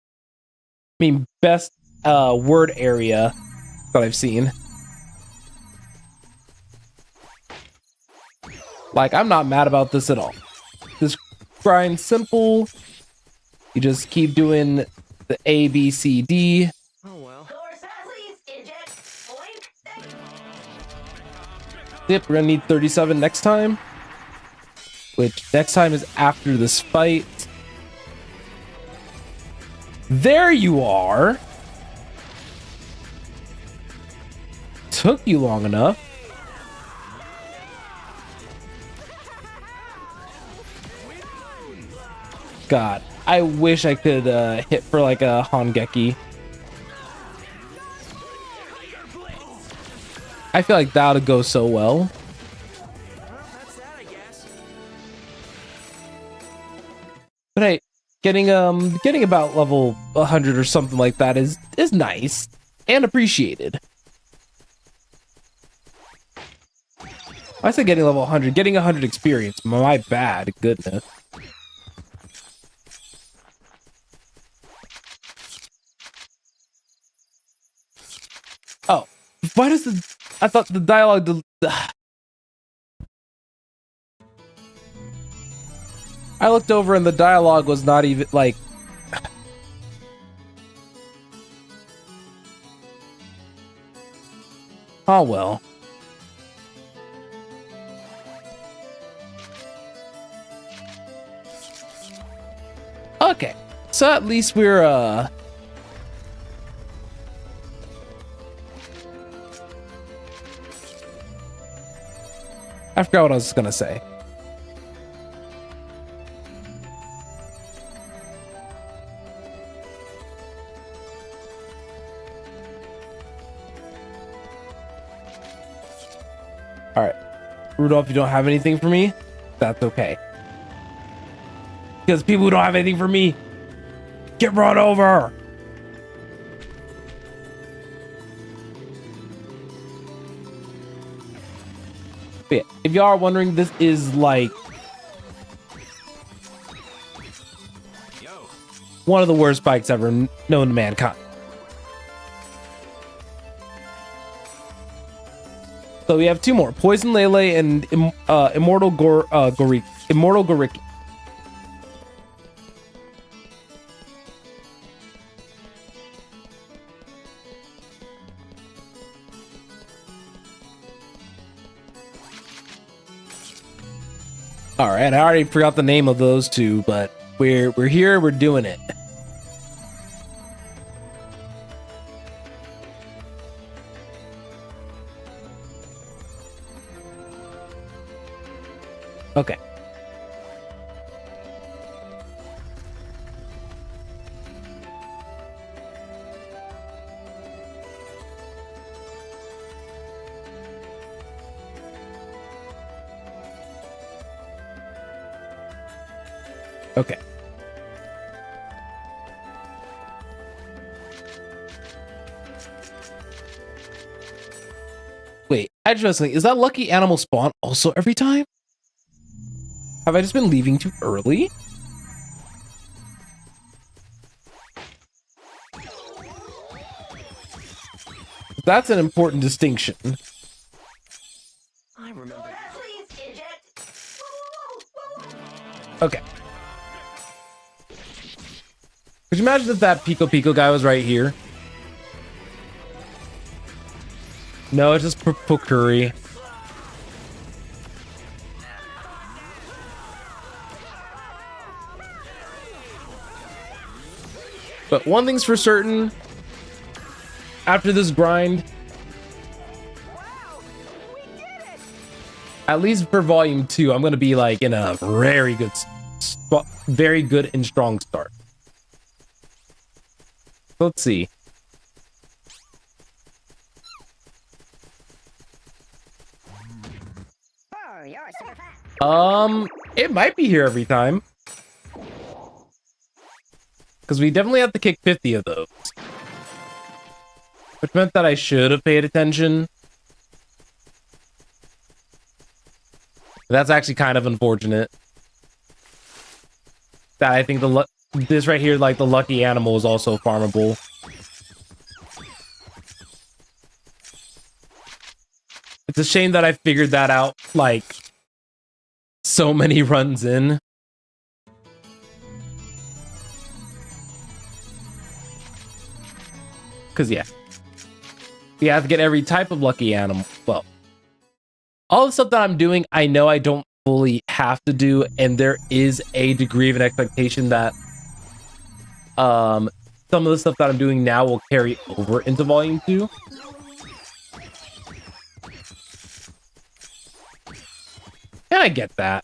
Speaker 1: best word area that I've seen. Like, I'm not mad about this at all. This grind's simple. You just keep doing the A, B, C, D.
Speaker 2: Oh well.
Speaker 3: Please inject. Boink.
Speaker 1: Yep, we're gonna need 37 next time. Which next time is after this fight. There you are. Took you long enough. God, I wish I could hit for like a Hongeki. I feel like that would go so well.
Speaker 2: Well, that's that, I guess.
Speaker 1: But hey, getting about level 100 or something like that is nice and appreciated. I said getting level 100, getting 100 experience. My bad, goodness. Oh, why does I thought the dialogue I looked over and the dialogue was not even like oh well. Okay. So at least we're I forgot what I was gonna say. All right, Rudolph, you don't have anything for me? That's okay. Because people who don't have anything for me get run over. But yeah, if y'all are wondering, this is like one of the worst bikes ever known to mankind. So we have two more: Poison Lele and Immortal Goriki. All right, I already forgot the name of those two, but we're here, we're doing it. Okay. Okay. Wait, I just think, is that lucky animal spawn also every time? Have I just been leaving too early? That's an important distinction.
Speaker 2: I remember.
Speaker 3: Please inject.
Speaker 1: Okay. Could you imagine if that Pico Pico guy was right here? No, it's just Pokuri. But one thing's for certain, after this grind, at least for volume 2, I'm gonna be like in a very good and strong start. Let's see. It might be here every time. Because we definitely have to kick 50 of those. Which meant that I should have paid attention. That's actually kind of unfortunate. that I think this right here, like the lucky animal, is also farmable. It's a shame that I figured that out like so many runs in. Because yeah, you have to get every type of lucky animal. Well, all the stuff that I'm doing, I know I don't fully have to do, and there is a degree of an expectation that some of the stuff that I'm doing now will carry over into Volume 2. And I get that.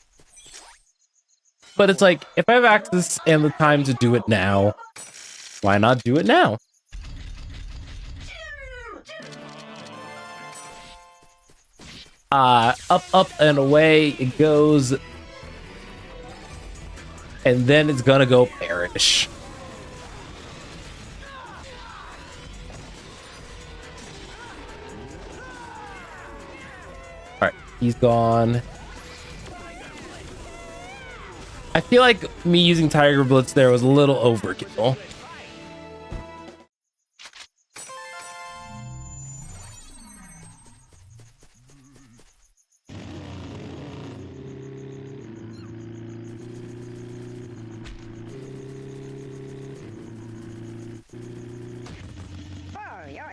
Speaker 1: But it's like, if I have access and the time to do it now, why not do it now? Up, and away it goes. And then it's gonna go perish. Alright, he's gone. I feel like me using Tiger Blitz there was a little overkill.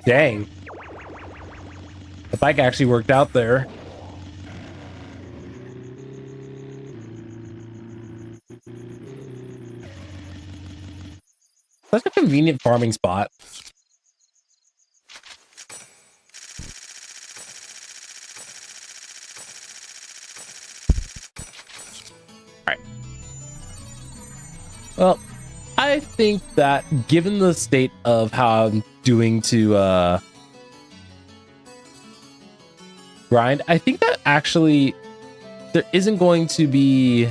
Speaker 1: Dang. The bike actually worked out there. Such a convenient farming spot. Alright. Well, I think that given the state of how I'm doing to grind, I think that actually there isn't going to be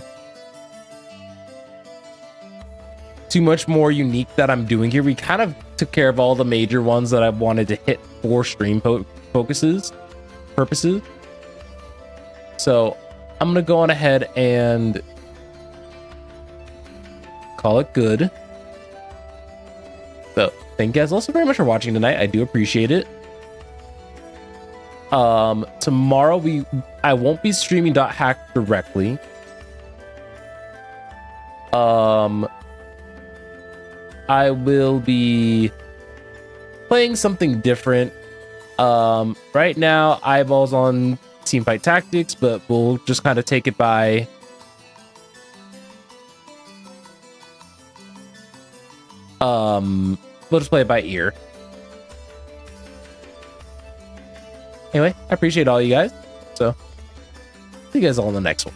Speaker 1: too much more unique that I'm doing here. We kind of took care of all the major ones that I wanted to hit for stream purposes. So I'm gonna go on ahead and call it good. So thank you guys also very much for watching tonight. I do appreciate it. Tomorrow I won't be streaming .hack directly. I will be playing something different. Right now, Eyeball's on Teamfight Tactics, but we'll just kind of take it by... we'll just play it by ear. Anyway, I appreciate all you guys. So, see you guys all in the next one.